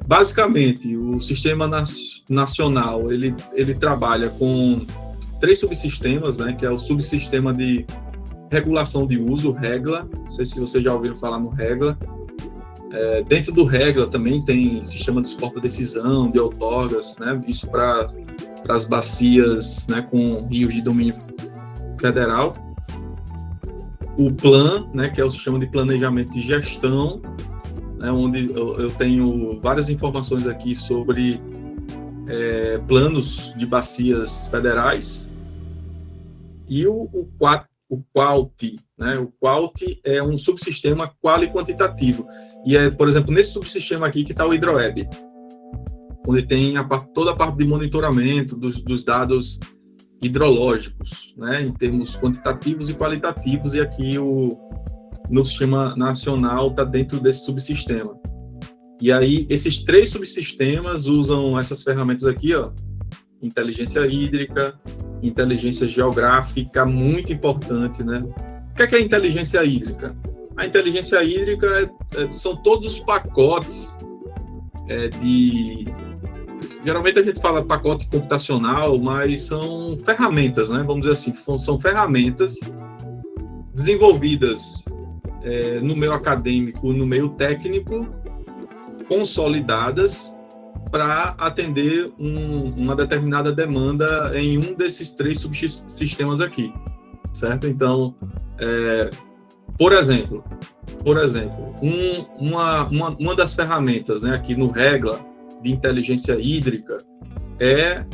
A: Basicamente, o Sistema Nacional, ele trabalha com 3 subsistemas, né, que é o subsistema de regulação de uso, REGLA, não sei se vocês já ouviram falar no REGLA. Dentro do REGLA também tem sistema de suporte à decisão, de outorgas, né, isso para as bacias, né, com rios de domínio federal. O PLAN, né, que é o sistema de planejamento e gestão, né, onde eu tenho várias informações aqui sobre planos de bacias federais. E o QUALT, né, o QUALT é um subsistema quali quantitativo. E por exemplo, nesse subsistema aqui que está o HidroWeb, onde tem toda a parte de monitoramento dos dados hidrológicos, né, em termos quantitativos e qualitativos, e aqui no sistema nacional está dentro desse subsistema. E aí, esses 3 subsistemas usam essas ferramentas aqui, ó, inteligência hídrica, inteligência geográfica, muito importante, né? O que é a inteligência hídrica? A inteligência hídrica são todos os pacotes geralmente a gente fala pacote computacional, mas são ferramentas, né? Vamos dizer assim, são ferramentas desenvolvidas no meio acadêmico, no meio técnico, consolidadas para atender uma determinada demanda em um desses 3 subsistemas aqui, certo? Então, por exemplo, uma das ferramentas, né, aqui no REGLA de inteligência hídrica é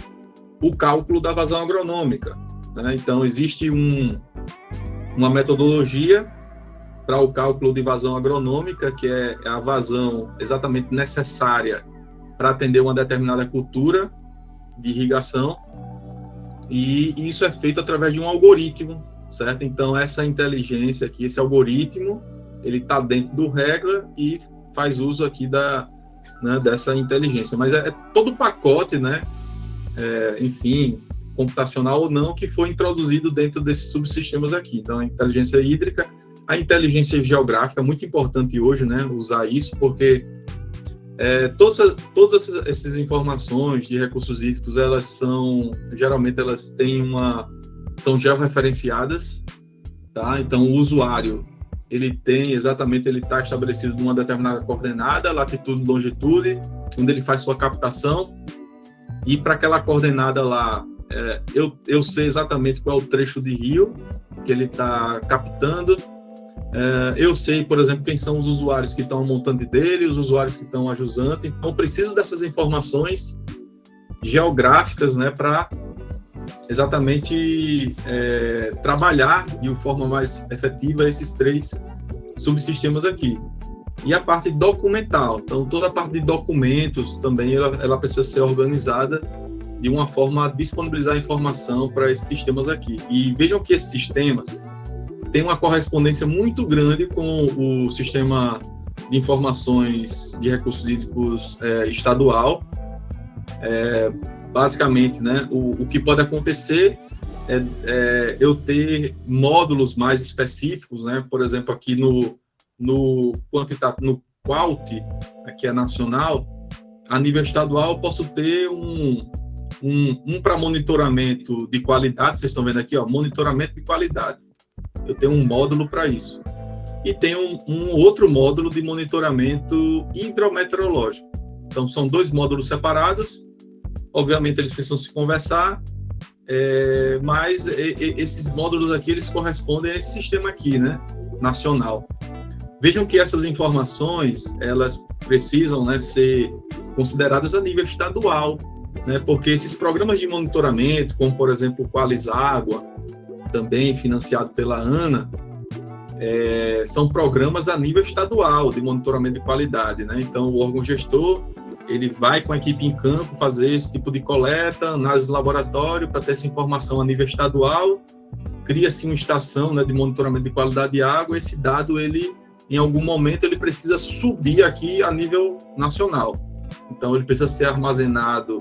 A: o cálculo da vazão agronômica, né? Então, existe uma metodologia para o cálculo de vazão agronômica, que é a vazão exatamente necessária para atender uma determinada cultura de irrigação, e isso é feito através de um algoritmo, certo? Então, essa inteligência aqui, esse algoritmo, ele está dentro do REGLA e faz uso aqui dessa inteligência. Mas é todo o pacote, né? Enfim, computacional ou não, que foi introduzido dentro desses subsistemas aqui. Então, a inteligência hídrica, a inteligência geográfica, muito importante hoje, né? Usar isso, porque todas essas informações de recursos hídricos, geralmente elas são georreferenciadas, tá? Então, o usuário, ele está estabelecido numa determinada coordenada, latitude e longitude, onde ele faz sua captação, e para aquela coordenada lá, eu sei exatamente qual é o trecho de rio que ele está captando, Eu sei, por exemplo, quem são os usuários que estão montante dele, os usuários que estão a jusante, então preciso dessas informações geográficas, né, para exatamente trabalhar de forma mais efetiva esses 3 subsistemas aqui. E a parte documental, então toda a parte de documentos também ela precisa ser organizada de uma forma a disponibilizar informação para esses sistemas aqui. E vejam que esses sistemas têm uma correspondência muito grande com o sistema de informações de recursos hídricos estadual. Basicamente, né, o que pode acontecer é eu ter módulos mais específicos, né, por exemplo, aqui no QUALT, que é nacional, a nível estadual eu posso ter um para monitoramento de qualidade, vocês estão vendo aqui, ó, monitoramento de qualidade. Eu tenho um módulo para isso. E tem um outro módulo de monitoramento hidrometeorológico. Então, são 2 módulos separados. Obviamente, eles precisam se conversar, mas esses módulos aqui, eles correspondem a esse sistema aqui, né, nacional. Vejam que essas informações, elas precisam, né, ser consideradas a nível estadual, né, porque esses programas de monitoramento, como, por exemplo, o Qualiságua, também financiado pela ANA, são programas a nível estadual de monitoramento de qualidade, né? Então, o órgão gestor, ele vai com a equipe em campo fazer esse tipo de coleta, análise de laboratório, para ter essa informação a nível estadual, cria-se uma estação, né, de monitoramento de qualidade de água, esse dado, ele, em algum momento, ele precisa subir aqui a nível nacional. Então, ele precisa ser armazenado,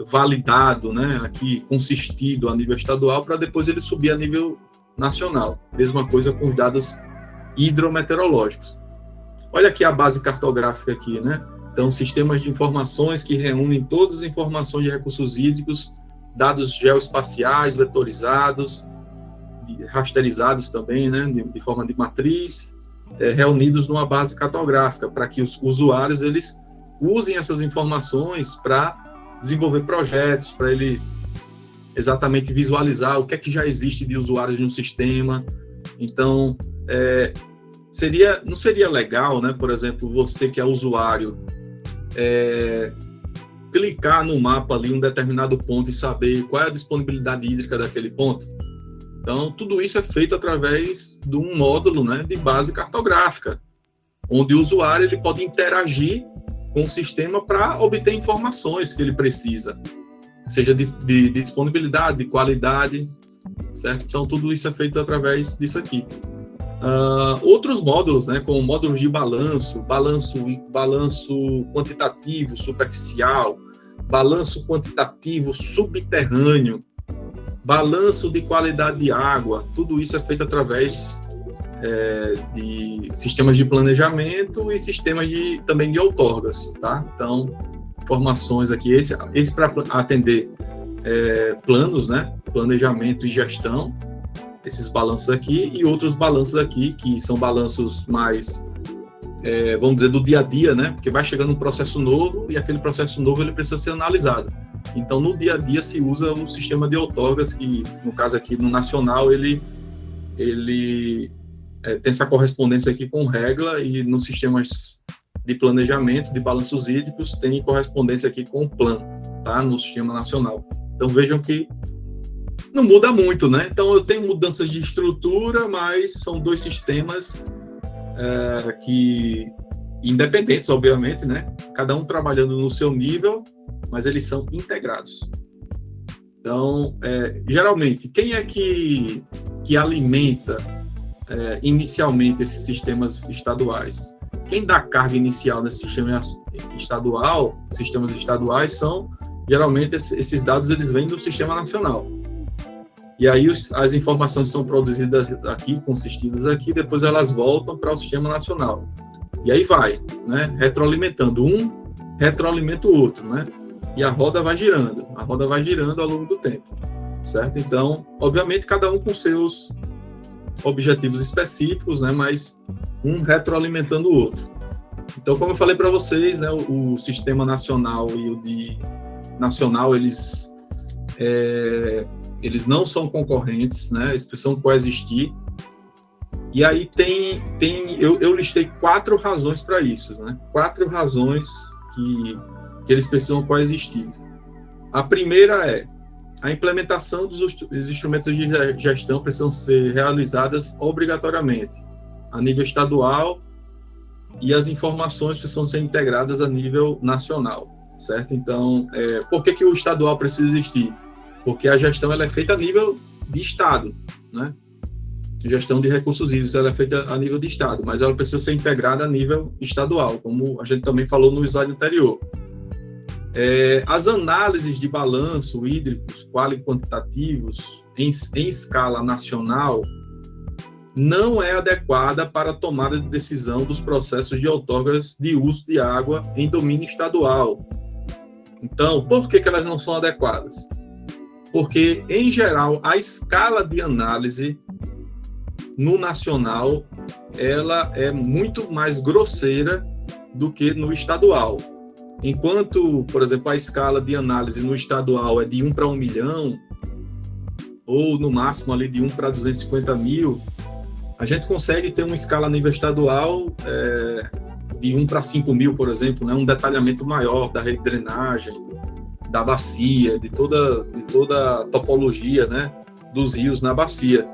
A: validado, né, aqui, consistido a nível estadual, para depois ele subir a nível nacional. Mesma coisa com os dados hidrometeorológicos. Olha aqui a base cartográfica aqui, né? Então, sistemas de informações que reúnem todas as informações de recursos hídricos, dados geoespaciais, vetorizados, rasterizados também, né, de forma de matriz, reunidos numa base cartográfica, para que os usuários, eles usem essas informações para desenvolver projetos, para ele exatamente visualizar o que é que já existe de usuários no sistema. Então, não seria legal, né, por exemplo, você que é usuário, clicar no mapa ali, um determinado ponto, e saber qual é a disponibilidade hídrica daquele ponto? Então, tudo isso é feito através de um módulo, né, de base cartográfica, onde o usuário ele pode interagir com o sistema para obter informações que ele precisa, seja de disponibilidade, de qualidade, certo? Então, tudo isso é feito através disso aqui. Outros módulos, né, como módulos de balanço quantitativo superficial, balanço quantitativo subterrâneo, balanço de qualidade de água, tudo isso é feito através de sistemas de planejamento e sistemas também de outorgas, tá? Então, informações aqui, esse para atender planos, né, planejamento e gestão, esses balanços aqui, e outros balanços aqui, que são balanços mais, vamos dizer, do dia a dia, né, porque vai chegando um processo novo, e aquele processo novo ele precisa ser analisado. Então, no dia a dia se usa o sistema de outorgas, que, no caso aqui, no nacional, ele tem essa correspondência aqui com regla, e nos sistemas de planejamento, de balanços hídricos, tem correspondência aqui com o PLAN, tá, no sistema nacional. Então, vejam que não muda muito, né? Então, eu tenho mudanças de estrutura, mas são 2 sistemas que independentes, obviamente, né? Cada um trabalhando no seu nível, mas eles são integrados. Então, geralmente, quem é que alimenta inicialmente esses sistemas estaduais? Quem dá carga inicial nesse sistema estadual, sistemas estaduais, são, geralmente, esses dados eles vêm do sistema nacional. E aí as informações são produzidas aqui, consistidas aqui, depois elas voltam para o sistema nacional. E aí vai, né, retroalimentando. Retroalimenta o outro, né? E a roda vai girando ao longo do tempo, certo? Então, obviamente, cada um com seus objetivos específicos, né, mas um retroalimentando o outro. Então, como eu falei para vocês, né, o sistema nacional e o de nacional, eles não são concorrentes, né, eles precisam coexistir. E aí eu listei 4 razões para isso, né? 4 razões que eles precisam coexistir. A primeira é a implementação dos instrumentos de gestão precisam ser realizadas obrigatoriamente a nível estadual e as informações precisam ser integradas a nível nacional, certo? Então, por que o estadual precisa existir? Porque a gestão ela é feita a nível de estado, né? A gestão de recursos hídricos ela é feita a nível de estado, mas ela precisa ser integrada a nível estadual, como a gente também falou no slide anterior. As análises de balanço hídricos quali-quantitativos em escala nacional não é adequada para a tomada de decisão dos processos de outorgas de uso de água em domínio estadual. Então, por que elas não são adequadas? Porque, em geral, a escala de análise no nacional ela é muito mais grosseira do que no estadual. Enquanto, por exemplo, a escala de análise no estadual é de 1 para 1 milhão, ou no máximo ali de 1 para 250 mil, a gente consegue ter uma escala a nível estadual de 1 para 5 mil, por exemplo, né? Um detalhamento maior da rede de drenagem, da bacia, de toda a topologia, né? Dos rios na bacia.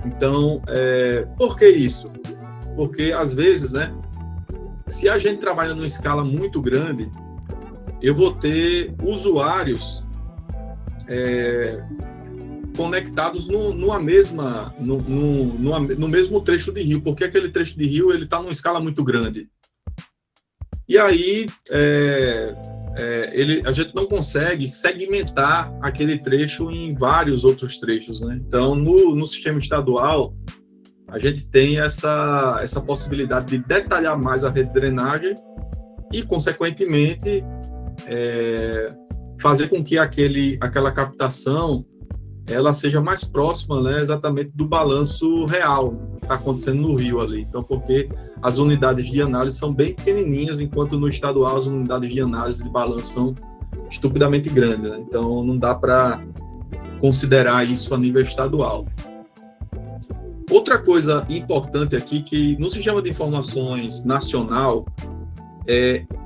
A: Então, por que isso? Porque, às vezes, né? Se a gente trabalha numa escala muito grande, eu vou ter usuários conectados no mesmo trecho de rio, porque aquele trecho de rio ele está numa escala muito grande. E aí a gente não consegue segmentar aquele trecho em vários outros trechos, né? Então, no sistema estadual, a gente tem essa possibilidade de detalhar mais a rede de drenagem e, consequentemente, fazer com que aquela captação ela seja mais próxima, né, exatamente do balanço real que está acontecendo no rio ali. Então, porque as unidades de análise são bem pequenininhas, enquanto no estadual as unidades de análise de balanço são estupidamente grandes, né? Então, não dá para considerar isso a nível estadual. Outra coisa importante aqui, que no sistema de informações nacional,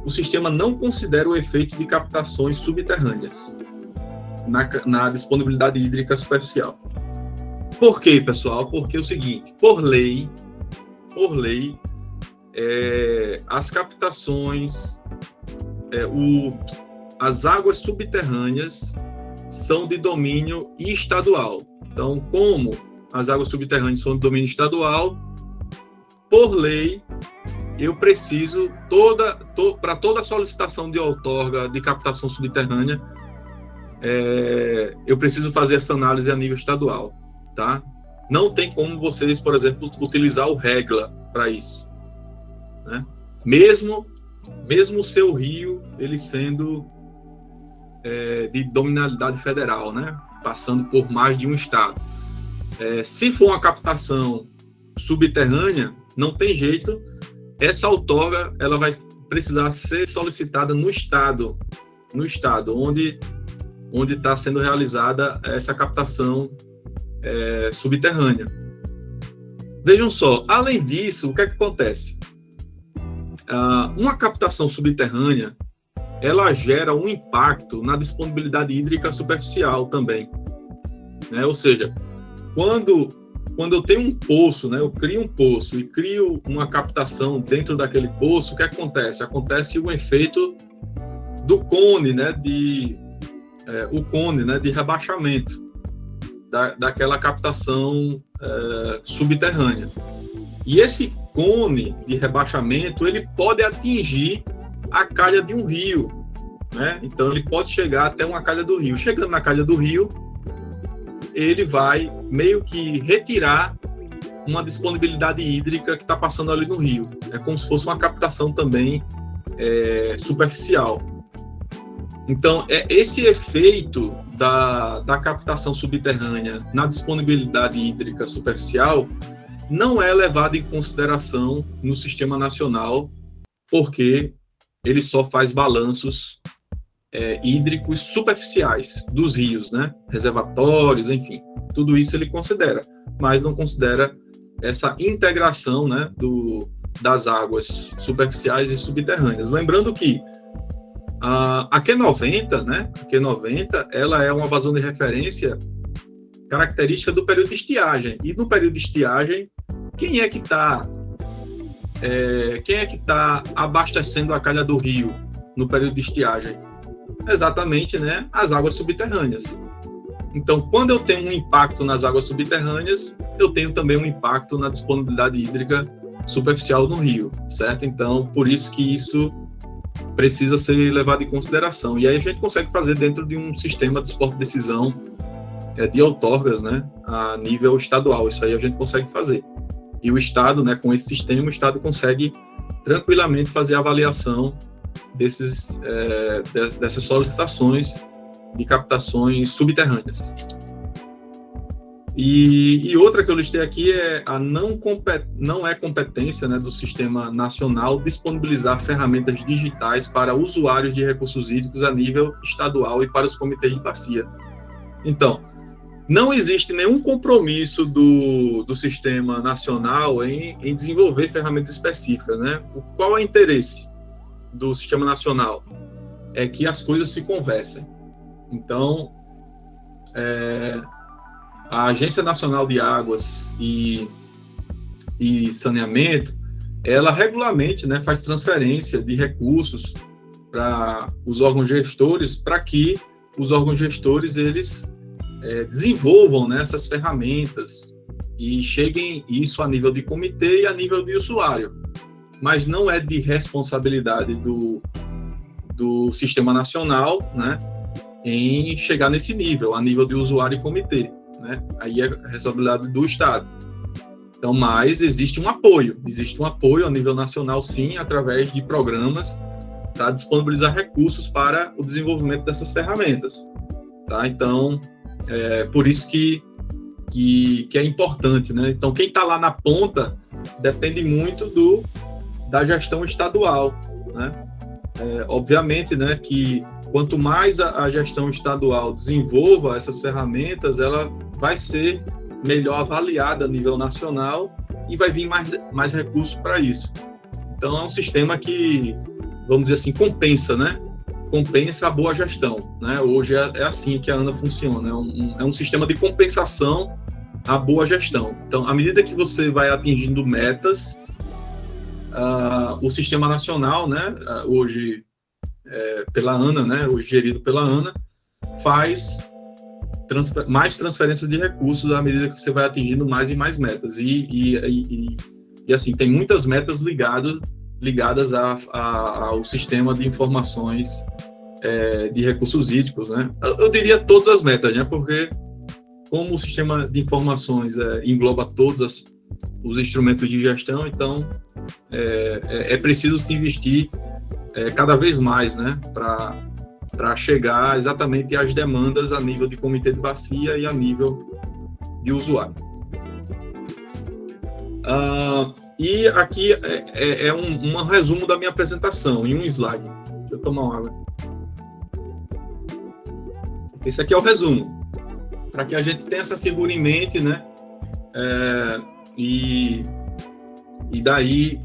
A: o sistema não considera o efeito de captações subterrâneas na disponibilidade hídrica superficial. Por quê, pessoal? Porque é o seguinte, por lei, as captações, as águas subterrâneas são de domínio estadual. Então, como as águas subterrâneas são de domínio estadual, por lei, eu preciso, para toda solicitação de outorga de captação subterrânea, eu preciso fazer essa análise a nível estadual, tá? Não tem como vocês, por exemplo, utilizar o REGLA para isso, né? Mesmo o seu rio, ele sendo de dominalidade federal, né? Passando por mais de um estado. Se for uma captação subterrânea, não tem jeito, essa outorga ela vai precisar ser solicitada no estado onde está sendo realizada essa captação subterrânea. Vejam só, além disso, o que é que acontece? Uma captação subterrânea, ela gera um impacto na disponibilidade hídrica superficial também, né? Ou seja, quando eu tenho um poço, né, eu crio um poço e crio uma captação dentro daquele poço, o que acontece? Acontece um efeito do cone, né, de rebaixamento daquela captação subterrânea. E esse cone de rebaixamento, ele pode atingir a calha de um rio, né? Então, ele pode chegar até uma calha do rio. Chegando na calha do rio, ele vai meio que retirar uma disponibilidade hídrica que está passando ali no rio. É como se fosse uma captação também superficial. Então, esse efeito da captação subterrânea na disponibilidade hídrica superficial não é levado em consideração no sistema nacional, porque ele só faz balanços hídricos superficiais dos rios, né? Reservatórios, enfim, tudo isso ele considera, mas não considera essa integração, né, das águas superficiais e subterrâneas. Lembrando que a Q90, né, a Q90, ela é uma vazão de referência característica do período de estiagem. E no período de estiagem, quem é que está abastecendo a calha do rio no período de estiagem? Exatamente, né, as águas subterrâneas. Então, quando eu tenho um impacto nas águas subterrâneas, eu tenho também um impacto na disponibilidade hídrica superficial no rio, certo? Então, por isso que isso precisa ser levado em consideração. E aí a gente consegue fazer dentro de um sistema de suporte de decisão de outorgas, né, a nível estadual. Isso aí a gente consegue fazer. E o Estado, né, com esse sistema, o Estado consegue tranquilamente fazer a avaliação dessas solicitações de captações subterrâneas. E outra que eu listei aqui é não é competência, né, do Sistema Nacional disponibilizar ferramentas digitais para usuários de recursos hídricos a nível estadual e para os comitês de bacia. Então, não existe nenhum compromisso do Sistema Nacional em desenvolver ferramentas específicas, né? Qual é o interesse do Sistema Nacional? É que as coisas se conversem. Então, a Agência Nacional de Águas e Saneamento, ela regularmente, né, faz transferência de recursos para os órgãos gestores, para que os órgãos gestores, eles desenvolvam, né, essas ferramentas e cheguem isso a nível de comitê e a nível de usuário. Mas não é de responsabilidade do Sistema Nacional, né, em chegar nesse nível, a nível de usuário e comitê, né? Aí é responsabilidade do Estado. Então, mas existe um apoio a nível nacional, sim, através de programas para disponibilizar recursos para o desenvolvimento dessas ferramentas, tá? Então, por isso que é importante, né? Então, quem está lá na ponta depende muito da gestão estadual, né? Obviamente, né, que quanto mais a gestão estadual desenvolva essas ferramentas, ela vai ser melhor avaliada a nível nacional e vai vir mais recursos para isso. Então, é um sistema que, vamos dizer assim, compensa, né? Compensa a boa gestão, né? Hoje é assim que a ANA funciona, é um sistema de compensação à boa gestão. Então, à medida que você vai atingindo metas, o Sistema Nacional, né, hoje pela ANA, né, hoje gerido pela ANA, faz mais transferência de recursos à medida que você vai atingindo mais e mais metas. E assim, tem muitas metas ligadas ao sistema de informações de recursos hídricos, né? Eu diria todas as metas, né? Porque como o sistema de informações engloba todos os instrumentos de gestão, então é preciso se investir cada vez mais, né, para chegar exatamente às demandas a nível de comitê de bacia e a nível de usuário. E aqui é um resumo da minha apresentação, em um slide. Deixa eu tomar uma água. Esse aqui é o resumo, para que a gente tenha essa figura em mente, né, e daí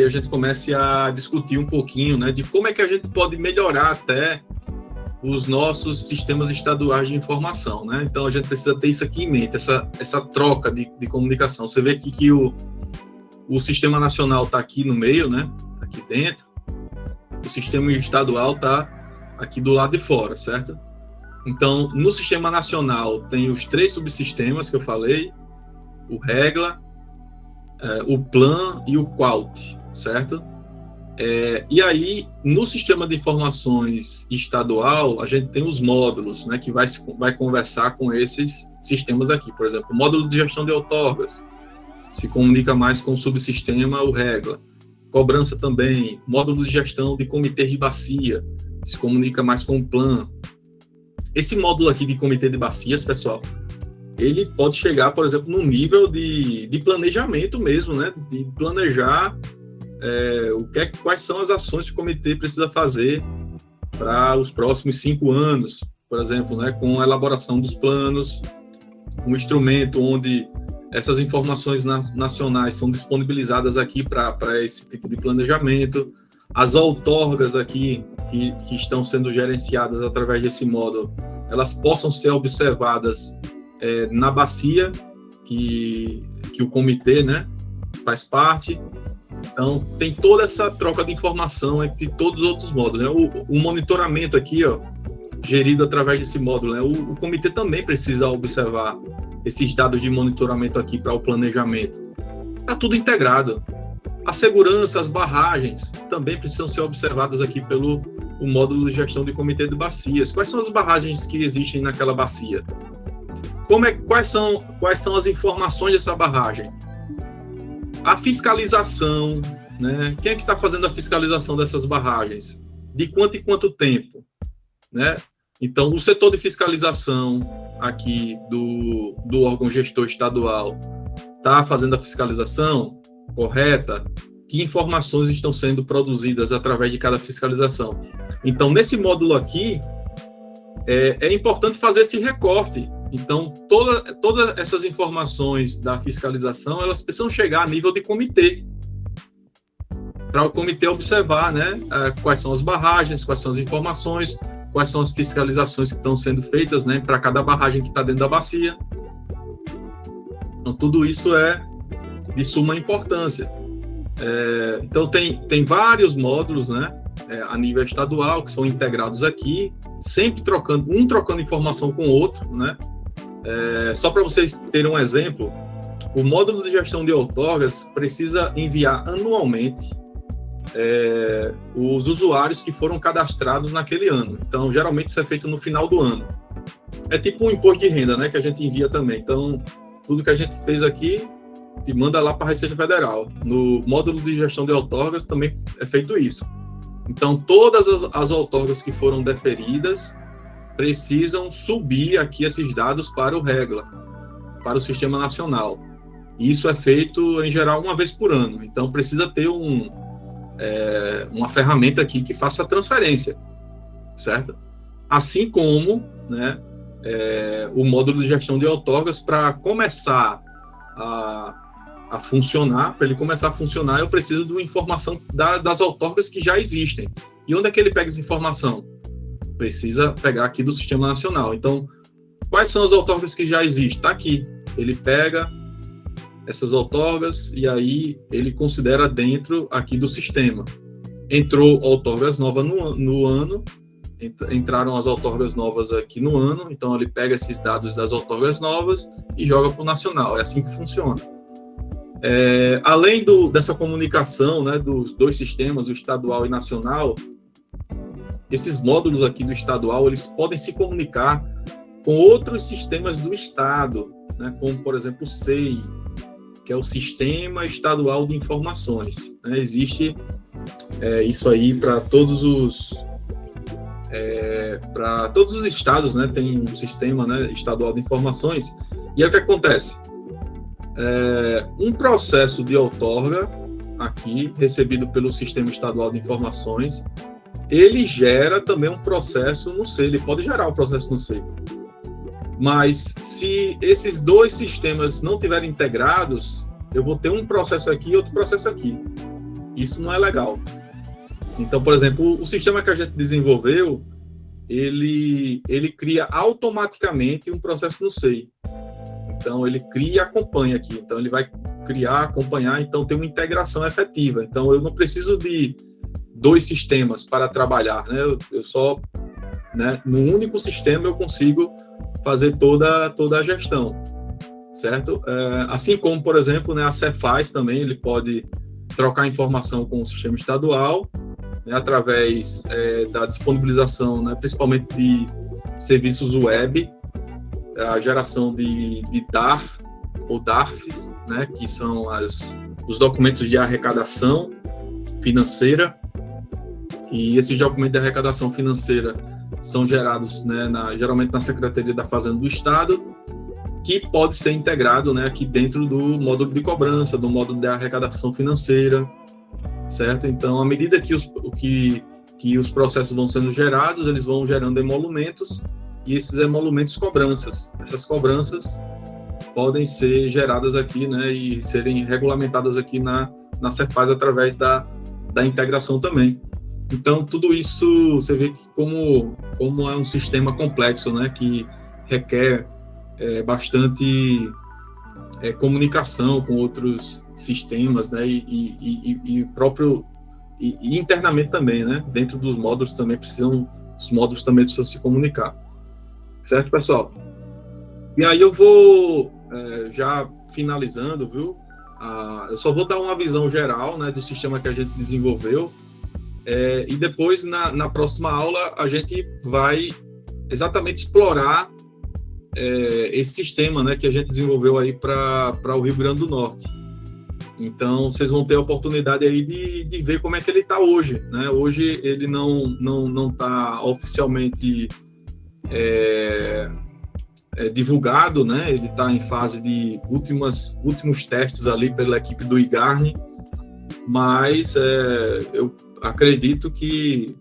A: a gente comece a discutir um pouquinho, né, de como é que a gente pode melhorar até os nossos sistemas estaduais de informação, né? Então a gente precisa ter isso aqui em mente, essa troca de comunicação. Você vê aqui que o sistema nacional está aqui no meio, né? Tá aqui dentro. O sistema estadual está aqui do lado de fora, certo? Então, no sistema nacional tem os 3 subsistemas que eu falei, o REGLA, o PLAN e o QUALT, certo? E aí, no sistema de informações estadual, a gente tem os módulos, né, que vai conversar com esses sistemas aqui. Por exemplo, o módulo de gestão de outorgas se comunica mais com o subsistema, o REGLA. Cobrança também, módulo de gestão de comitês de bacia, se comunica mais com o PLAN. Esse módulo aqui de comitê de bacias, pessoal, ele pode chegar, por exemplo, no nível de planejamento mesmo, né? De planejar quais são as ações que o comitê precisa fazer para os próximos 5 anos, por exemplo, né? Com a elaboração dos planos, um instrumento onde Essas informações nacionais são disponibilizadas aqui para esse tipo de planejamento. As outorgas aqui, que estão sendo gerenciadas através desse módulo, elas possam ser observadas na bacia que o comitê, né, faz parte. Então, tem toda essa troca de informação entre todos os outros módulos, né? O monitoramento aqui, ó, gerido através desse módulo, né? O comitê também precisa observar esses dados de monitoramento aqui para o planejamento. Está tudo integrado. A segurança, as barragens, também precisam ser observadas aqui pelo o módulo de gestão de comitê de bacias. Quais são as barragens que existem naquela bacia? Quais são as informações dessa barragem? A fiscalização, né? Quem é que está fazendo a fiscalização dessas barragens? De quanto em quanto tempo? Né? Então, o setor de fiscalização aqui do órgão gestor estadual está fazendo a fiscalização correta? Que informações estão sendo produzidas através de cada fiscalização? Então, nesse módulo aqui, é importante fazer esse recorte. Então, todas essas informações da fiscalização, elas precisam chegar a nível de comitê, para o comitê observar, né, quais são as barragens, quais são as informações, quais são as fiscalizações que estão sendo feitas, né, para cada barragem que está dentro da bacia. Então, tudo isso é de suma importância. Então, tem vários módulos, né, a nível estadual, que são integrados aqui, sempre trocando informação com o outro, né. Só para vocês terem um exemplo, o módulo de gestão de outorgas precisa enviar anualmente os usuários que foram cadastrados naquele ano. Então, geralmente isso é feito no final do ano. É tipo um imposto de renda, né, que a gente envia também. Então, tudo que a gente fez aqui, te manda lá para a Receita Federal. No módulo de gestão de outorgas também é feito isso. Então, todas as outorgas que foram deferidas precisam subir aqui esses dados para o REGLA, para o Sistema Nacional. E isso é feito, em geral, uma vez por ano. Então, precisa ter uma ferramenta aqui que faça a transferência, certo? Assim como, né, o módulo de gestão de outorgas, para começar a funcionar, para ele começar a funcionar, eu preciso de uma informação das outorgas que já existem. E onde é que ele pega essa informação? Precisa pegar aqui do Sistema Nacional. Então, quais são as outorgas que já existem? Está aqui. Ele pega essas outorgas e aí ele considera dentro aqui do sistema. Entrou outorgas novas no ano, entraram as outorgas novas aqui no ano, então ele pega esses dados das outorgas novas e joga para o Nacional. É assim que funciona. Além dessa comunicação, né, dos dois sistemas, o estadual e nacional, esses módulos aqui do estadual, eles podem se comunicar com outros sistemas do estado, né, como, por exemplo, o SEI, que é o Sistema Estadual de Informações. Né? Existe isso aí para todos os estados, né, tem um sistema, né, estadual de informações. E aí o que acontece? Um processo de outorga aqui, recebido pelo Sistema Estadual de Informações, ele gera também um processo no SEI, ele pode gerar um processo no SEI. Mas se esses dois sistemas não estiverem integrados, eu vou ter um processo aqui e outro processo aqui. Isso não é legal. Então, por exemplo, o sistema que a gente desenvolveu, ele cria automaticamente um processo no SEI. Então, ele cria e acompanha aqui. Então, ele vai criar, acompanhar, então tem uma integração efetiva. Então, eu não preciso de dois sistemas para trabalhar, né? Eu só, né, no único sistema eu consigo fazer toda a gestão, certo? Assim como, por exemplo, né, a Cefaz também, ele pode trocar informação com o sistema estadual, né, através da disponibilização, né, principalmente de serviços web, a geração de DAR ou DARFs, né, que são os documentos de arrecadação financeira, e esses documentos de arrecadação financeira são gerados, né, geralmente na Secretaria da Fazenda do Estado, que pode ser integrado, né, aqui dentro do módulo de cobrança, do módulo de arrecadação financeira, certo? Então, à medida que os processos vão sendo gerados, eles vão gerando emolumentos, e esses emolumentos cobranças. Essas cobranças podem ser geradas aqui, né, e serem regulamentadas aqui na Cefaz através da integração também. Então, tudo isso, você vê que como é um sistema complexo, né, que requer bastante comunicação com outros sistemas, né, e internamente também, né, dentro dos módulos também os módulos também precisam se comunicar. Certo, pessoal? E aí eu vou já finalizando, viu? Eu só vou dar uma visão geral, né, do sistema que a gente desenvolveu, e depois, na próxima aula, a gente vai exatamente explorar esse sistema, né, que a gente desenvolveu aí para o Rio Grande do Norte. Então, vocês vão ter a oportunidade aí de ver como é que ele está hoje, né? Hoje ele não está oficialmente divulgado, né? Ele está em fase de últimos testes ali pela equipe do IGARNE, mas eu acredito que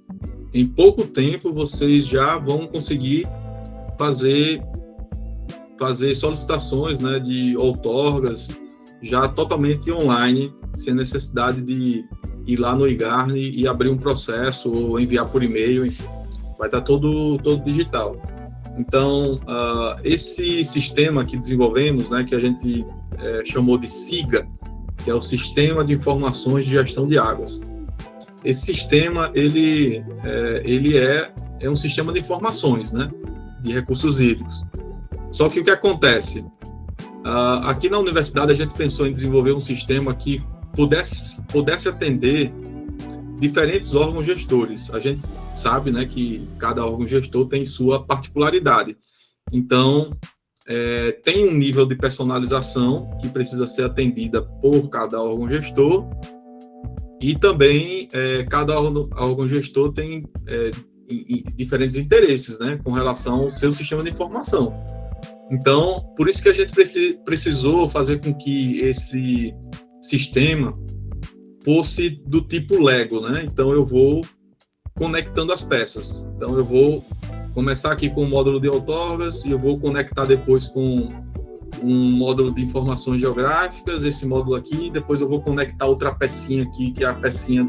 A: em pouco tempo vocês já vão conseguir fazer solicitações, né, de outorgas já totalmente online, sem necessidade de ir lá no IGARNE e abrir um processo ou enviar por e-mail, enfim, vai estar todo digital. Então, esse sistema que desenvolvemos, né, que a gente chamou de SIGA, que é o Sistema de Informações de Gestão de Águas. Esse sistema, ele é um sistema de informações, né, de recursos hídricos. Só que o que acontece? Aqui na universidade a gente pensou em desenvolver um sistema que pudesse atender diferentes órgãos gestores. A gente sabe, né, que cada órgão gestor tem sua particularidade. Então, tem um nível de personalização que precisa ser atendida por cada órgão gestor, e também cada órgão gestor tem diferentes interesses, né, com relação ao seu sistema de informação. Então, por isso que a gente precisou fazer com que esse sistema fosse do tipo Lego, né? Então, eu vou conectando as peças. Então, eu vou começar aqui com o módulo de outorgas e eu vou conectar depois com um módulo de informações geográficas, esse módulo aqui, depois eu vou conectar outra pecinha aqui, que é a pecinha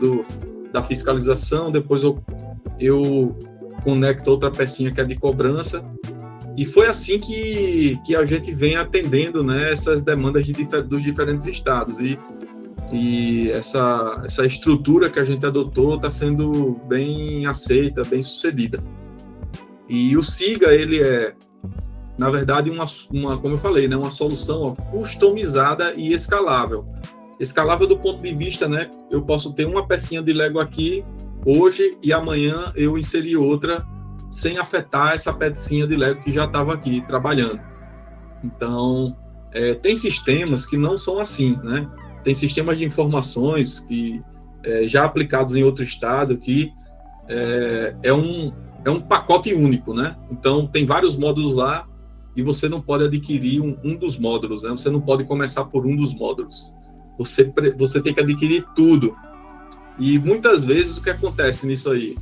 A: da fiscalização, depois eu conecto outra pecinha que é de cobrança. E foi assim que a gente vem atendendo, né, essas demandas dos diferentes estados. E essa estrutura que a gente adotou está sendo bem aceita, bem sucedida. E o SIGA, ele na verdade, como eu falei, né, uma solução customizada e escalável. Escalável do ponto de vista, né, eu posso ter uma pecinha de Lego aqui hoje e amanhã eu inserir outra sem afetar essa pecinha de Lego que já estava aqui trabalhando. Então, tem sistemas que não são assim, né? Tem sistemas de informações que já aplicados em outro estado que é um pacote único, né? Então, tem vários módulos lá e você não pode adquirir um dos módulos, né? Você não pode começar por um dos módulos. Você tem que adquirir tudo. E muitas vezes o que acontece nisso aí?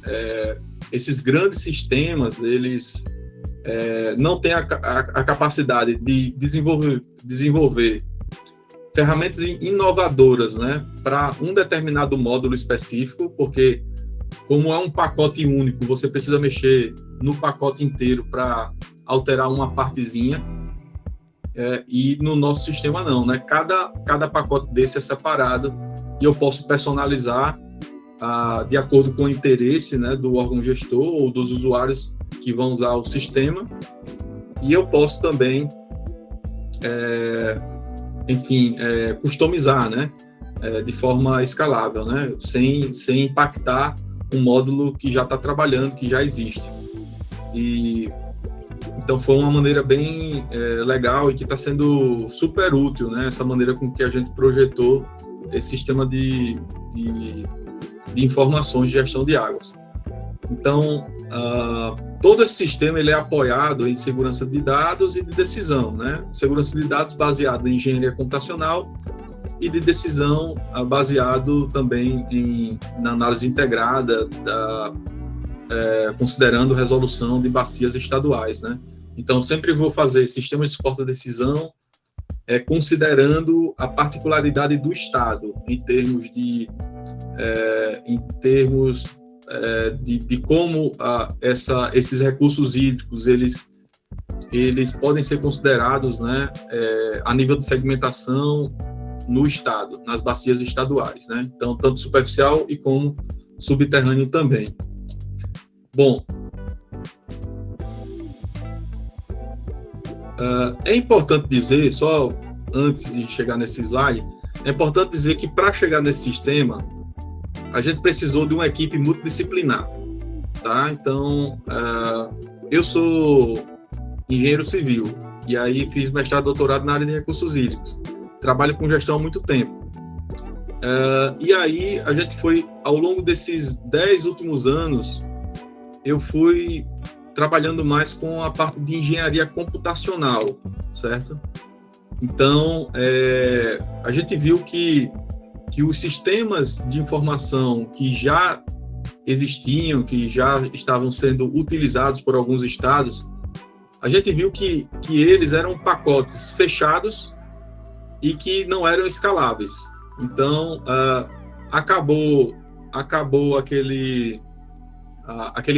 A: Esses grandes sistemas, eles não têm a capacidade de desenvolver ferramentas inovadoras, né, para um determinado módulo específico, porque como é um pacote único, você precisa mexer no pacote inteiro para alterar uma partezinha, e no nosso sistema não, né? Cada pacote desse é separado e eu posso personalizar de acordo com o interesse, né, do órgão gestor ou dos usuários que vão usar o sistema, e eu posso também, customizar, né, de forma escalável, né, sem impactar um módulo que já está trabalhando, que já existe. E então foi uma maneira bem legal e que está sendo super útil, né, essa maneira com que a gente projetou esse sistema de informações de gestão de águas. Então, todo esse sistema ele é apoiado em segurança de dados e de decisão, né? Segurança de dados baseado em engenharia computacional e de decisão baseado também na análise integrada, considerando resolução de bacias estaduais, né? Então, sempre vou fazer sistemas de suporte à decisão considerando a particularidade do Estado em termos de como esses recursos hídricos eles podem ser considerados, né, a nível de segmentação no Estado, nas bacias estaduais, né? Então, tanto superficial e como subterrâneo também. Bom, é importante dizer, só antes de chegar nesse slide, é importante dizer que para chegar nesse sistema, a gente precisou de uma equipe multidisciplinar, tá? Então, eu sou engenheiro civil, e aí fiz mestrado e doutorado na área de recursos hídricos. Trabalho com gestão há muito tempo. E aí, a gente foi, ao longo desses 10 últimos anos, eu fui trabalhando mais com a parte de engenharia computacional, certo? Então, a gente viu que os sistemas de informação que já existiam, que já estavam sendo utilizados por alguns estados, a gente viu que eles eram pacotes fechados e que não eram escaláveis. Então, acabou aquele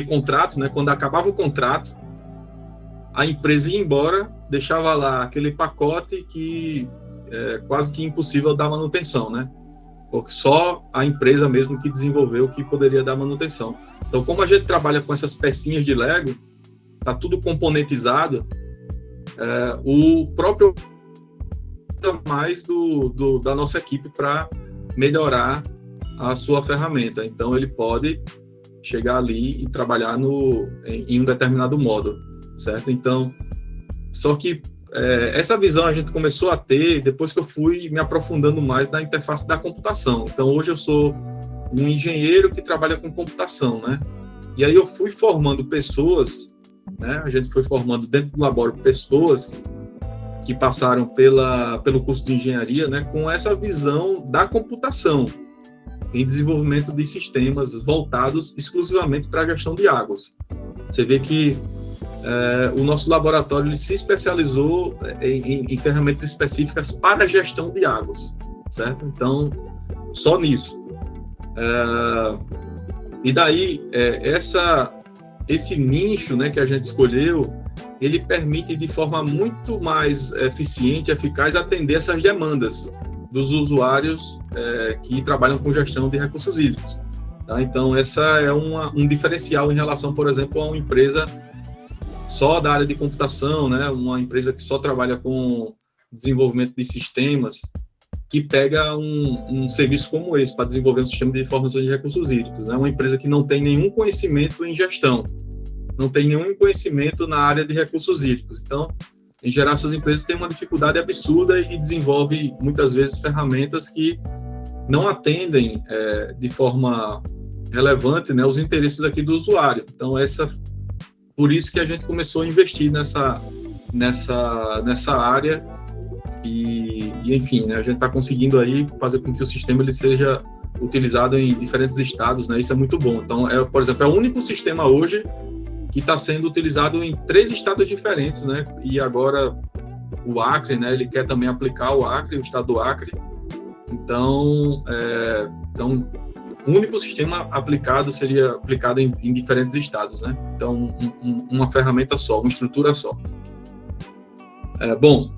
A: contrato, né? Quando acabava o contrato, a empresa ia embora, deixava lá aquele pacote que é quase que impossível dar manutenção, né? Porque só a empresa mesmo que desenvolveu que poderia dar manutenção. Então, como a gente trabalha com essas pecinhas de Lego, tá tudo componentizado, o próprio mais da nossa equipe para melhorar a sua ferramenta. Então, ele pode chegar ali e trabalhar em um determinado módulo, certo? Então, só que essa visão a gente começou a ter depois que eu fui me aprofundando mais na interface da computação. Então, hoje eu sou um engenheiro que trabalha com computação, né? E aí eu fui formando pessoas, né? A gente foi formando dentro do laboratório pessoas que passaram pelo curso de engenharia, né? Com essa visão da computação em desenvolvimento de sistemas voltados exclusivamente para a gestão de águas. Você vê que o nosso laboratório ele se especializou em ferramentas específicas para a gestão de águas, certo? Então, só nisso. E daí, esse nicho, né, que a gente escolheu, ele permite de forma muito mais eficiente e eficaz atender essas demandas dos usuários que trabalham com gestão de recursos hídricos. Tá? Então, essa é um diferencial em relação, por exemplo, a uma empresa só da área de computação, né? Uma empresa que só trabalha com desenvolvimento de sistemas, que pega um serviço como esse para desenvolver um sistema de informação de recursos hídricos. Né? Uma empresa que não tem nenhum conhecimento em gestão, não tem nenhum conhecimento na área de recursos hídricos. Então, em geral, essas empresas têm uma dificuldade absurda e desenvolvem, muitas vezes, ferramentas que não atendem de forma relevante, né, os interesses aqui do usuário. Então, por isso que a gente começou a investir nessa área e enfim, né, a gente está conseguindo aí fazer com que o sistema ele seja utilizado em diferentes estados, né, isso é muito bom. Então, por exemplo, é o único sistema hoje que está sendo utilizado em 3 estados diferentes, né, e agora o Acre, né, ele quer também aplicar o estado do Acre. Então, o único sistema seria aplicado em diferentes estados, né? Então, uma ferramenta só, uma estrutura só. Bom,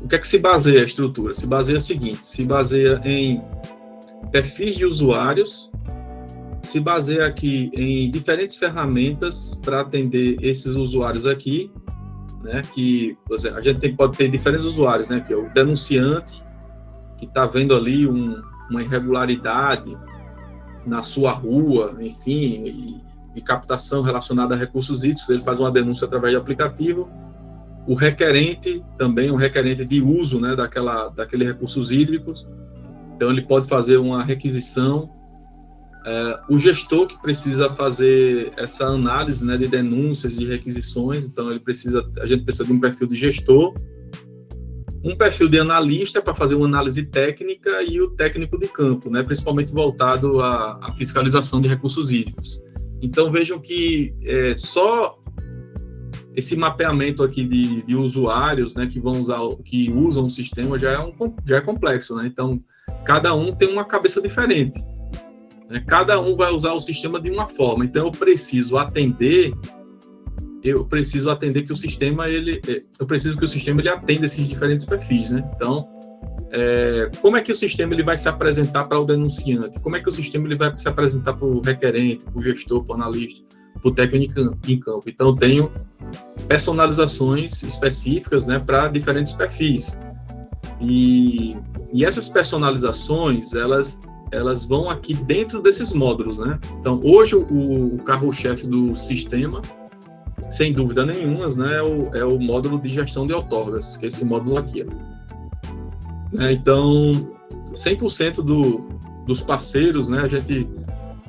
A: o que é que se baseia a estrutura? Se baseia em perfis de usuários, se baseia aqui em diferentes ferramentas para atender esses usuários aqui, né? Que a gente pode ter diferentes usuários, né? Que é o denunciante, que está vendo ali uma irregularidade na sua rua, enfim, de captação relacionada a recursos hídricos, ele faz uma denúncia através de aplicativo. O requerente, também um requerente de uso, né, daquele recursos hídricos, então ele pode fazer uma requisição. O gestor que precisa fazer essa análise, né, de denúncias, de requisições, então a gente precisa de um perfil de gestor, um perfil de analista para fazer uma análise técnica e o técnico de campo, né, principalmente voltado à fiscalização de recursos hídricos. Então, vejam que só esse mapeamento aqui de usuários, né, que usam o sistema já é complexo, né? Então, cada um tem uma cabeça diferente, né? Cada um vai usar o sistema de uma forma. Então, eu preciso atender que o sistema ele atenda esses diferentes perfis, né? Então, como é que o sistema ele vai se apresentar para o denunciante? Como é que o sistema ele vai se apresentar para o requerente, para o gestor, para o analista, para o técnico em campo? Então, eu tenho personalizações específicas, né, para diferentes perfis. E essas personalizações, elas vão aqui dentro desses módulos, né? Então, hoje, o carro-chefe do sistema, sem dúvida nenhuma, né, é o módulo de gestão de outorgas, que é esse módulo aqui. Então, 100% dos parceiros, né, a gente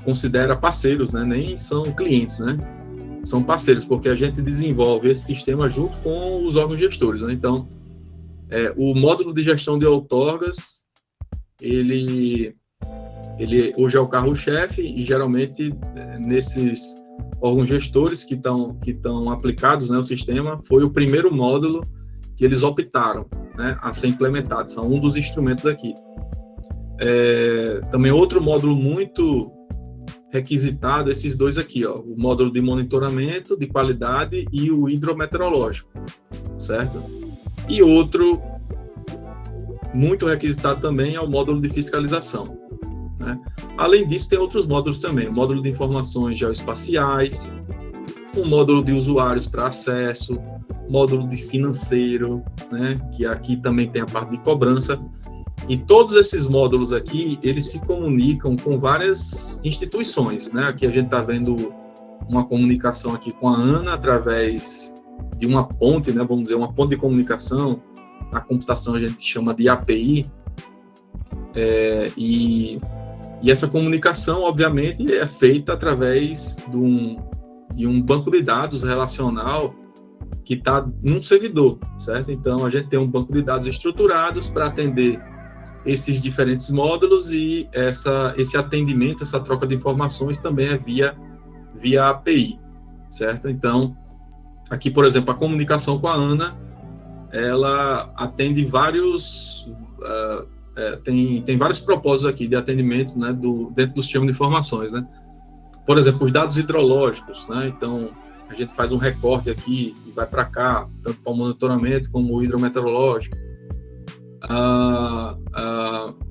A: considera parceiros, né, nem são clientes, né, são parceiros, porque a gente desenvolve esse sistema junto com os órgãos gestores, né? Então, o módulo de gestão de outorgas, ele hoje é o carro-chefe, e geralmente nesses órgãos gestores que estão aplicados, né, o sistema, foi o primeiro módulo que eles optaram, né, a ser implementado. São um dos instrumentos aqui. Também outro módulo muito requisitado, esses dois aqui, ó, o módulo de monitoramento de qualidade e o hidrometeorológico, certo? E outro muito requisitado também é o módulo de fiscalização, né? Além disso, tem outros módulos também, o módulo de informações geoespaciais, um módulo de usuários para acesso, módulo de financeiro, né, que aqui também tem a parte de cobrança. E todos esses módulos aqui, eles se comunicam com várias instituições, né? Aqui a gente está vendo uma comunicação aqui com a ANA através de uma ponte, né? Vamos dizer, uma ponte de comunicação. Na computação a gente chama de API. E essa comunicação, obviamente, é feita através de um banco de dados relacional que está num servidor, certo? Então, a gente tem um banco de dados estruturados para atender esses diferentes módulos, e esse atendimento, essa troca de informações também é via API, certo? Então, aqui, por exemplo, a comunicação com a ANA, ela atende vários... tem vários propósitos aqui de atendimento, né, dentro do sistema de informações, né? Por exemplo, os dados hidrológicos, né? Então, a gente faz um recorte aqui e vai para cá, tanto para o monitoramento como o hidrometeorológico.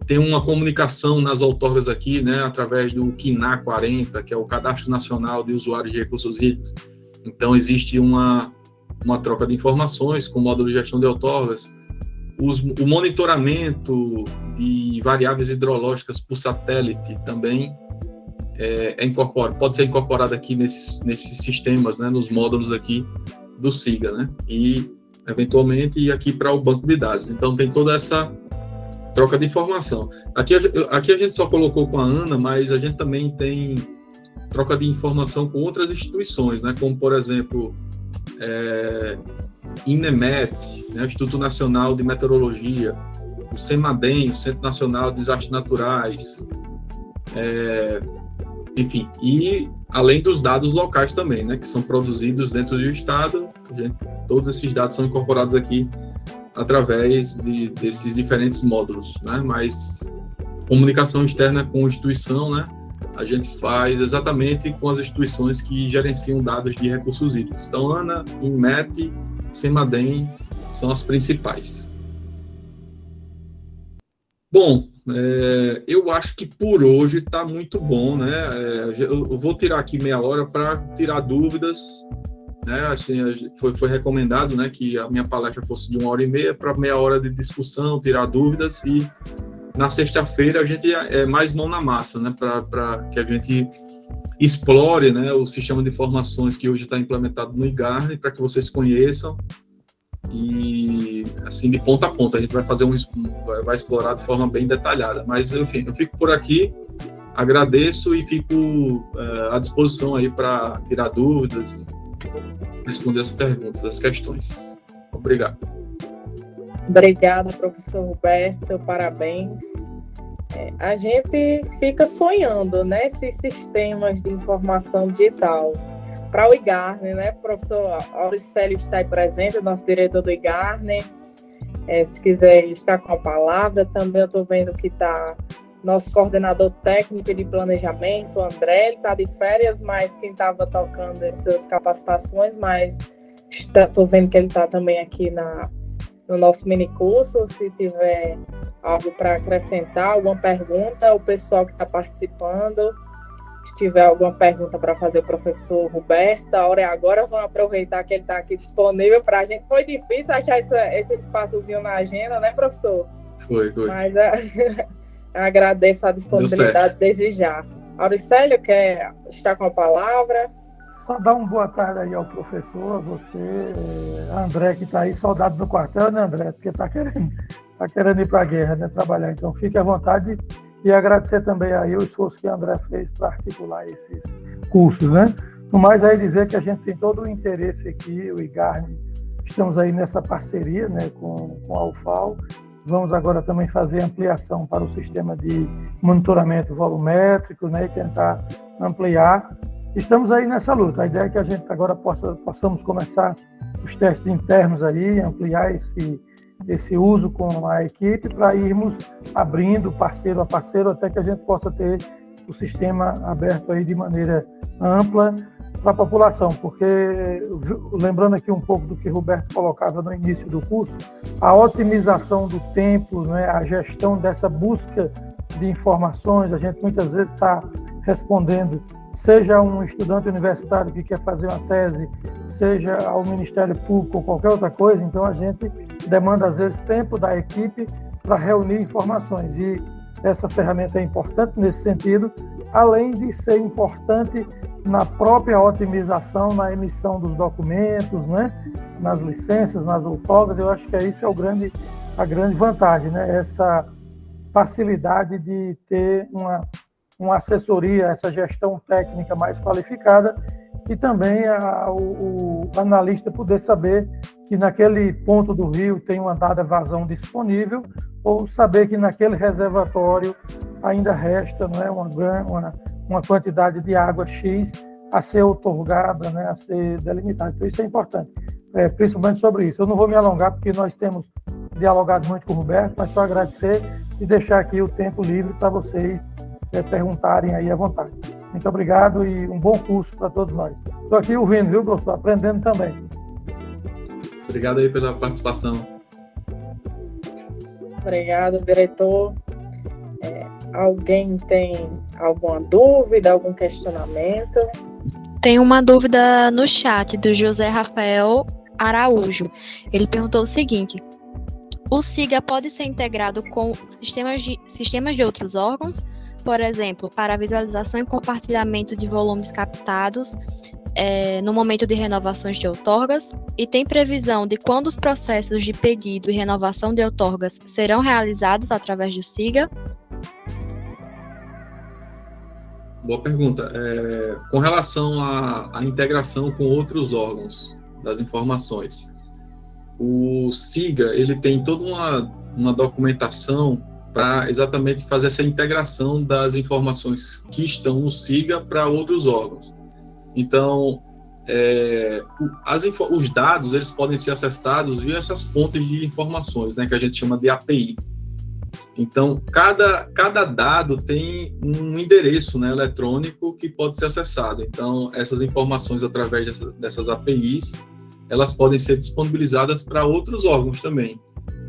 A: Tem uma comunicação nas outorgas aqui, né, através do CNA 40, que é o Cadastro Nacional de Usuários de Recursos Hídricos. Então, existe uma troca de informações com o módulo de gestão de outorgas. O monitoramento de variáveis hidrológicas por satélite também pode ser incorporado aqui nesses sistemas, né, nos módulos aqui do SIGA, né, e eventualmente ir aqui para o banco de dados. Então, tem toda essa troca de informação. Aqui a gente só colocou com a ANA, mas a gente também tem troca de informação com outras instituições, né, como, por exemplo, INEMET, né, o Instituto Nacional de Meteorologia, o CEMADEM, o Centro Nacional de Desastres Naturais, enfim, e além dos dados locais também, né, que são produzidos dentro do Estado. Todos esses dados são incorporados aqui através desses diferentes módulos, né, mas comunicação externa com a instituição, né, a gente faz exatamente com as instituições que gerenciam dados de recursos hídricos. Então, ANA, INMET, CEMADEM são as principais. Bom, eu acho que por hoje está muito bom, né? Eu vou tirar aqui meia hora para tirar dúvidas, né? Assim, foi recomendado, né, que a minha palestra fosse de 1h30 para meia hora de discussão, tirar dúvidas, e na sexta-feira a gente é mais mão na massa, né, para que a gente explore, né, o sistema de informações que hoje está implementado no IGARNE, para que vocês conheçam, e assim, de ponta a ponta, a gente vai vai explorar de forma bem detalhada. Mas, enfim, eu fico por aqui, agradeço e fico à disposição aí para tirar dúvidas, responder as perguntas, as questões. Obrigado.
B: Obrigada, professor Roberto, parabéns. A gente fica sonhando, né, esses sistemas de informação digital. para o IGARNE, né? O professor Auricélio está aí presente, o nosso diretor do IGARNE. Se quiser estar com a palavra, também eu estou vendo que está nosso coordenador técnico de planejamento, o André, ele está de férias, mas quem estava tocando essas capacitações, mas estou vendo que ele está também aqui no nosso minicurso. Se tiver algo para acrescentar, alguma pergunta, o pessoal que está participando, se tiver alguma pergunta para fazer o professor Roberto, a hora é agora, vamos aproveitar que ele está aqui disponível para a gente. Foi difícil achar esse espaçozinho na agenda, né, professor?
A: Foi.
B: Mas agradeço a disponibilidade desde já. Auricélio, quer estar com a palavra?
C: Só dar uma boa tarde aí ao professor, a você, André, que está aí, soldado no quartel, né, André? Porque está querendo ir para a guerra, né, trabalhar. Então, fique à vontade e agradecer também aí o esforço que o André fez para articular esses cursos, né? No mais, aí dizer que a gente tem todo o interesse aqui, o IGARNE, estamos aí nessa parceria, né, com a UFAL. Vamos agora também fazer ampliação para o sistema de monitoramento volumétrico, né, e tentar ampliar. Estamos aí nessa luta. A ideia é que a gente agora possamos começar os testes internos aí, ampliar esse uso com a equipe para irmos abrindo parceiro a parceiro até que a gente possa ter o sistema aberto aí de maneira ampla para a população, porque, lembrando aqui um pouco do que o Roberto colocava no início do curso, a otimização do tempo, né, a gestão dessa busca de informações, a gente muitas vezes está respondendo, seja um estudante universitário que quer fazer uma tese, seja ao Ministério Público ou qualquer outra coisa, então a gente demanda às vezes tempo da equipe para reunir informações, e essa ferramenta é importante nesse sentido, além de ser importante na própria otimização, na emissão dos documentos, né? Nas licenças, nas outorgas. Eu acho que isso é a grande vantagem, né? Essa facilidade de ter uma assessoria, essa gestão técnica mais qualificada, e também o analista poder saber que naquele ponto do rio tem uma dada vazão disponível, ou saber que naquele reservatório ainda resta, não é, uma quantidade de água X a ser outorgada, né, a ser delimitada. Então, isso é importante, principalmente sobre isso. Eu não vou me alongar, porque nós temos dialogado muito com o Roberto, mas só agradecer e deixar aqui o tempo livre para vocês perguntarem aí à vontade. Muito obrigado e um bom curso para todos nós. Estou aqui ouvindo, viu, professor? Aprendendo também.
A: Obrigado aí pela participação.
B: Obrigado, diretor. Alguém tem alguma dúvida, algum questionamento?
D: Tem uma dúvida no chat do José Rafael Araújo. Ele perguntou o seguinte: o SIGA pode ser integrado com sistemas de outros órgãos, por exemplo, para visualização e compartilhamento de volumes captados no momento de renovações de outorgas? E tem previsão de quando os processos de pedido e renovação de outorgas serão realizados através do SIGA?
A: Boa pergunta. Com relação à integração com outros órgãos das informações, o SIGA ele tem toda uma documentação para exatamente fazer essa integração das informações que estão no SIGA para outros órgãos. Então, os dados eles podem ser acessados via essas fontes de informações, né, que a gente chama de API. Então, cada dado tem um endereço, né, eletrônico que pode ser acessado. Então, essas informações, através dessas APIs, elas podem ser disponibilizadas para outros órgãos também.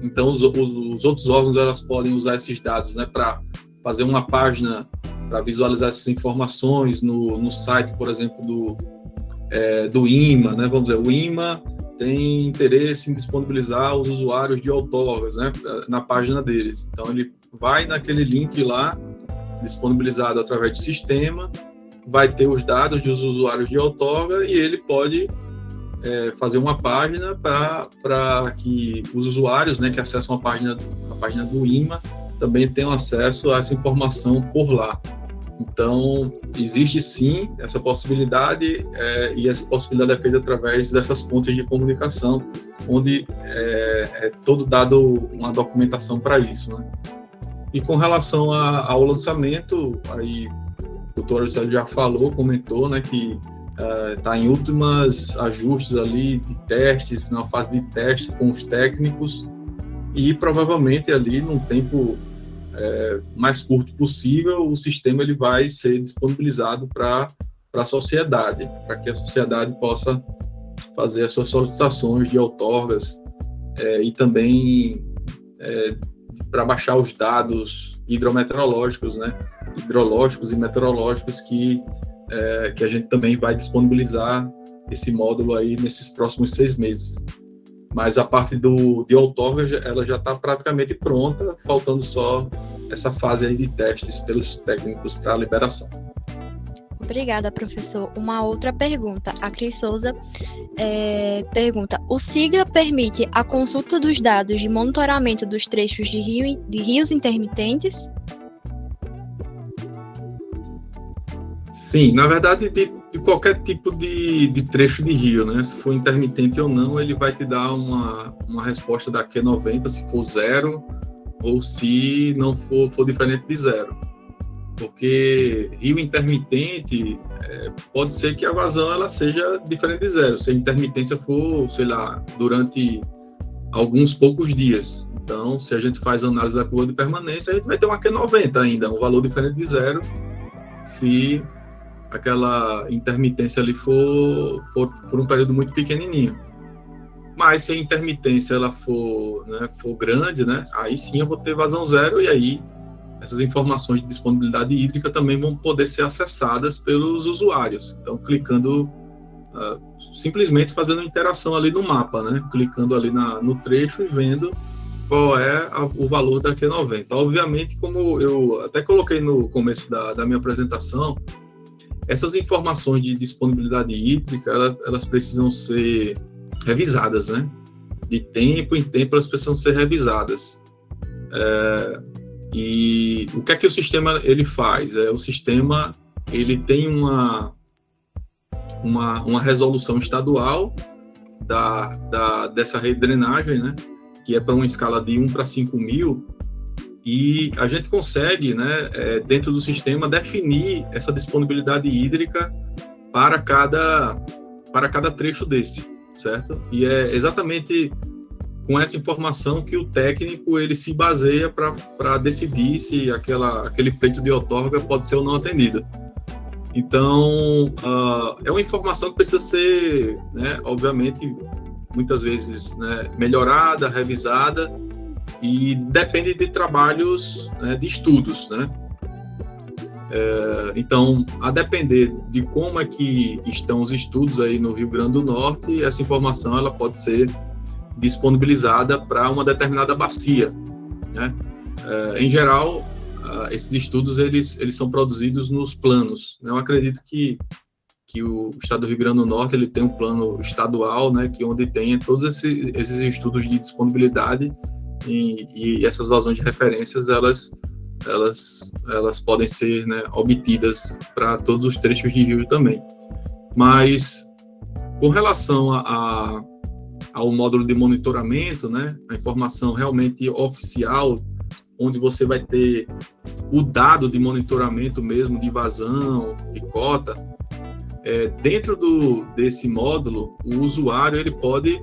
A: Então, os outros órgãos elas podem usar esses dados, né, para fazer uma página para visualizar essas informações no site, por exemplo, do IMA, né? Vamos dizer, o IMA tem interesse em disponibilizar os usuários de outorgas, né, na página deles. Então, ele vai naquele link lá, disponibilizado através do sistema, vai ter os dados dos usuários de outorga e ele pode fazer uma página para que os usuários, né, que acessam a página do IMA também tenham acesso a essa informação por lá. Então, existe sim essa possibilidade, e essa possibilidade é feita através dessas pontes de comunicação, onde é todo dado uma documentação para isso, né? E com relação ao lançamento, aí o doutor Auricélio já comentou, né, que está em últimos ajustes ali de testes, na fase de teste com os técnicos, e provavelmente ali num tempo mais curto possível, o sistema ele vai ser disponibilizado para a sociedade, para que a sociedade possa fazer as suas solicitações de outorgas e também para baixar os dados hidrometeorológicos, né, hidrológicos e meteorológicos que a gente também vai disponibilizar esse módulo aí nesses próximos 6 meses. Mas a parte de outorga, ela já está praticamente pronta, faltando só essa fase aí de testes pelos técnicos para a liberação.
D: Obrigada, professor. Uma outra pergunta. A Cris Souza pergunta: o SIGA permite a consulta dos dados de monitoramento dos trechos de rios intermitentes?
A: Sim, na verdade, de qualquer tipo de trecho de rio, né? Se for intermitente ou não, ele vai te dar uma resposta da Q90, se for 0, ou se não for diferente de 0. Porque rio intermitente, pode ser que a vazão ela seja diferente de 0, se a intermitência for, sei lá, durante alguns poucos dias. Então, se a gente faz a análise da curva de permanência, a gente vai ter uma Q90 ainda, um valor diferente de 0, se aquela intermitência ali for por um período muito pequenininho. Mas se a intermitência ela for grande, né, aí sim eu vou ter vazão 0, e aí essas informações de disponibilidade hídrica também vão poder ser acessadas pelos usuários. Então, clicando, simplesmente fazendo interação ali no mapa, né, clicando ali no trecho e vendo qual é o valor da Q90. Obviamente, como eu até coloquei no começo da minha apresentação, essas informações de disponibilidade hídrica, elas precisam ser revisadas, né? De tempo em tempo, elas precisam ser revisadas. E o que é que o sistema ele faz? O sistema ele tem uma resolução estadual dessa rede de drenagem, né? Que é para uma escala de 1 para 5.000, e a gente consegue, né, dentro do sistema, definir essa disponibilidade hídrica para cada trecho desse, certo? E é exatamente com essa informação que o técnico ele se baseia para decidir se aquele pleito de outorga pode ser ou não atendido. Então, é uma informação que precisa ser, né, obviamente, muitas vezes, né, melhorada, revisada, e depende de trabalhos, né, de estudos, né? Então, a depender de como é que estão os estudos aí no Rio Grande do Norte, essa informação ela pode ser disponibilizada para uma determinada bacia, né? Em geral, esses estudos eles são produzidos nos planos. Eu acredito que o Estado do Rio Grande do Norte ele tem um plano estadual, né, que onde tem todos esses estudos de disponibilidade, e essas vazões de referências elas podem ser, né, obtidas para todos os trechos de rio também. Mas com relação ao módulo de monitoramento, né, a informação realmente oficial, onde você vai ter o dado de monitoramento mesmo, de vazão, de cota, dentro desse módulo, o usuário ele pode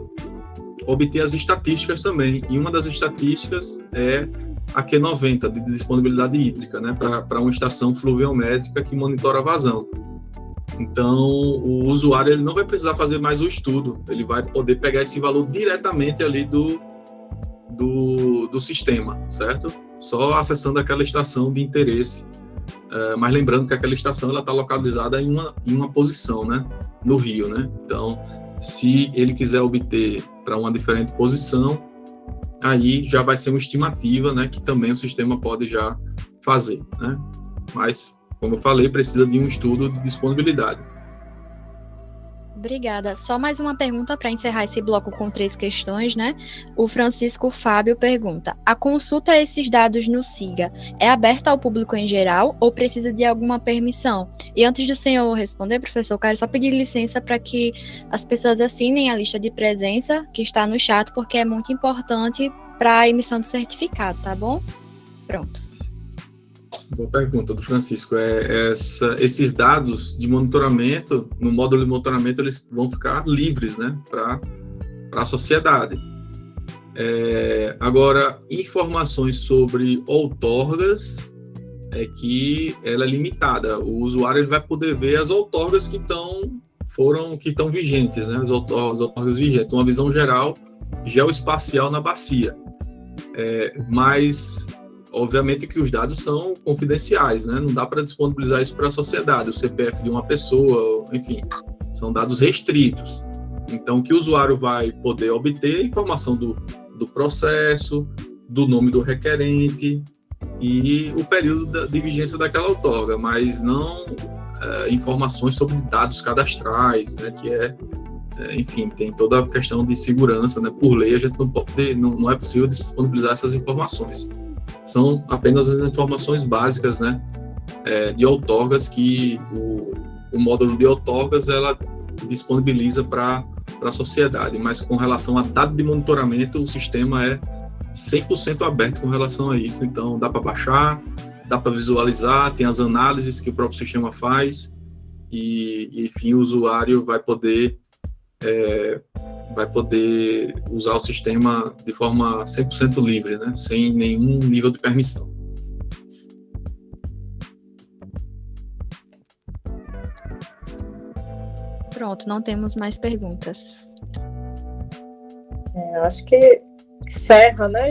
A: obter as estatísticas também, e uma das estatísticas é a Q90, de disponibilidade hídrica, né, para uma estação fluviométrica que monitora a vazão. Então, o usuário ele não vai precisar fazer mais o estudo, ele vai poder pegar esse valor diretamente ali do sistema, certo? Só acessando aquela estação de interesse, mas lembrando que aquela estação está localizada em uma posição, né, no rio, né? Então, se ele quiser obter para uma diferente posição, aí já vai ser uma estimativa, né, que também o sistema pode já fazer, né? Mas, como eu falei, precisa de um estudo de disponibilidade.
D: Obrigada. Só mais uma pergunta para encerrar esse bloco com 3 questões, né? O Francisco Fábio pergunta: a consulta a esses dados no SIGA é aberta ao público em geral ou precisa de alguma permissão? E antes do senhor responder, professor, eu quero só pedir licença para que as pessoas assinem a lista de presença que está no chat, porque é muito importante para a emissão do certificado, tá bom? Pronto.
A: Boa pergunta do Francisco. Esses dados de monitoramento, no módulo de monitoramento, eles vão ficar livres, né, para a sociedade. Agora, informações sobre outorgas é que ela é limitada. O usuário ele vai poder ver as outorgas que estão vigentes, né, as outorgas vigentes, uma visão geral geoespacial na bacia. Mas obviamente que os dados são confidenciais, né? Não dá para disponibilizar isso para a sociedade, o CPF de uma pessoa, enfim, são dados restritos. Então, que o usuário vai poder obter informação do processo, do nome do requerente e o período de vigência daquela outorga, mas não informações sobre dados cadastrais, né? Que enfim, tem toda a questão de segurança, né? Por lei, a gente não é possível disponibilizar essas informações. São apenas as informações básicas, né, de outorgas que o módulo de outorgas ela disponibiliza para a sociedade, mas com relação a dado de monitoramento, o sistema é 100% aberto com relação a isso. Então, dá para baixar, dá para visualizar, tem as análises que o próprio sistema faz e enfim, o usuário vai poder usar o sistema de forma 100% livre, né? Sem nenhum nível de permissão.
D: Pronto, não temos mais perguntas.
B: Acho que encerra, né,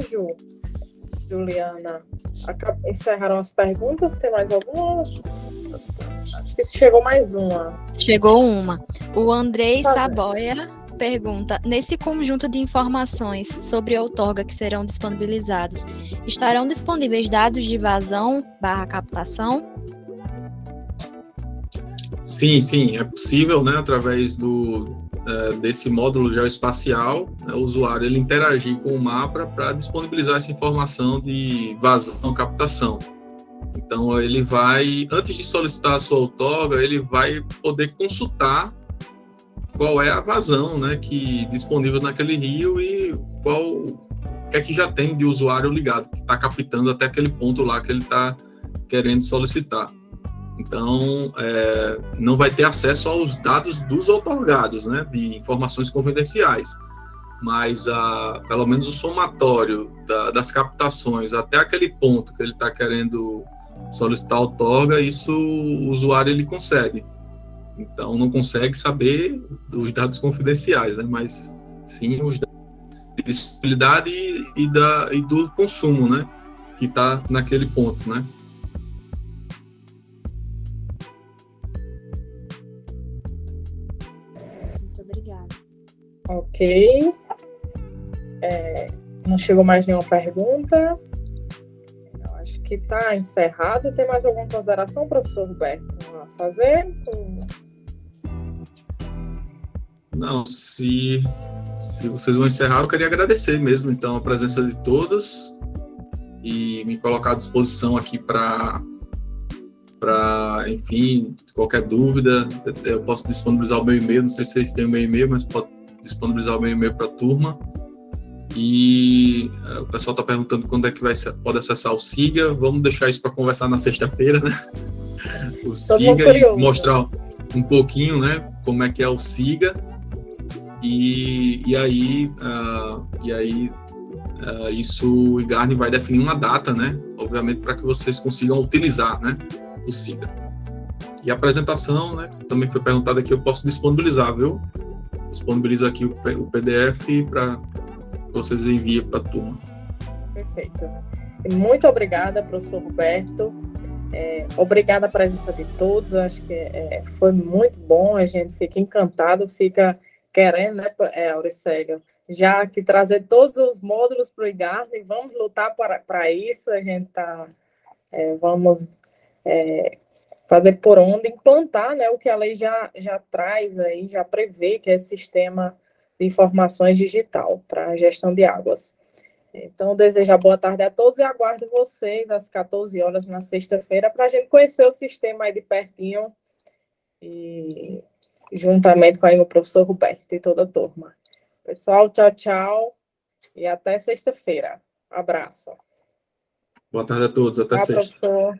B: Juliana? Encerraram as perguntas, tem mais algumas? Acho que chegou mais uma.
D: Chegou uma. O Andrei Saboia pergunta: nesse conjunto de informações sobre a outorga que serão disponibilizados, estarão disponíveis dados de vazão/captação?
A: Sim, é possível, né, através desse módulo geoespacial, né, o usuário ele interagir com o mapa para disponibilizar essa informação de vazão/captação. Então, ele vai, antes de solicitar a sua outorga, ele vai poder consultar qual é a vazão, né, disponível naquele rio e o que é que já tem de usuário ligado, que está captando até aquele ponto lá que ele está querendo solicitar. Então, não vai ter acesso aos dados dos outorgados, né, de informações confidenciais, mas pelo menos o somatório das captações até aquele ponto que ele está querendo solicitar a outorga, isso o usuário ele consegue. Então, não consegue saber dos dados confidenciais, né? Mas sim os dados de disponibilidade e do consumo, né? Que está naquele ponto, né?
D: Muito obrigada.
B: Ok. Não chegou mais nenhuma pergunta. Eu acho que está encerrado. Tem mais alguma consideração, professor Roberto, a fazer?
A: Não, se vocês vão encerrar, eu queria agradecer mesmo, então, a presença de todos e me colocar à disposição aqui para, enfim, qualquer dúvida. Eu posso disponibilizar o meu e-mail, não sei se vocês têm o meu e-mail, mas posso disponibilizar o meu e-mail para a turma. E o pessoal está perguntando quando é que pode acessar o SIGA. Vamos deixar isso para conversar na sexta-feira, né? O SIGA e mostrar um pouquinho, né, como é que é o SIGA. E aí isso o IGARNE vai definir uma data, né? Obviamente para que vocês consigam utilizar, né, o SIGA. E a apresentação, né? Também foi perguntado aqui, eu posso disponibilizar, viu? Disponibilizo aqui o PDF para vocês enviem para a turma.
B: Perfeito. Muito obrigada, professor Roberto. Obrigada a presença de todos. Acho que foi muito bom. A gente fica encantado, fica querendo, né, Auricélio, já que trazer todos os módulos para o IGARNE, vamos lutar para isso. A gente vamos fazer por onde implantar, né, o que a lei já traz aí, já prevê, que é esse sistema de informações digital para a gestão de águas. Então, desejo boa tarde a todos e aguardo vocês às 14 horas na sexta-feira para a gente conhecer o sistema aí de pertinho e juntamente com o professor Roberto e toda a turma. Pessoal, tchau, tchau e até sexta-feira. Abraço.
A: Boa tarde a todos, até sexta.
B: Professor.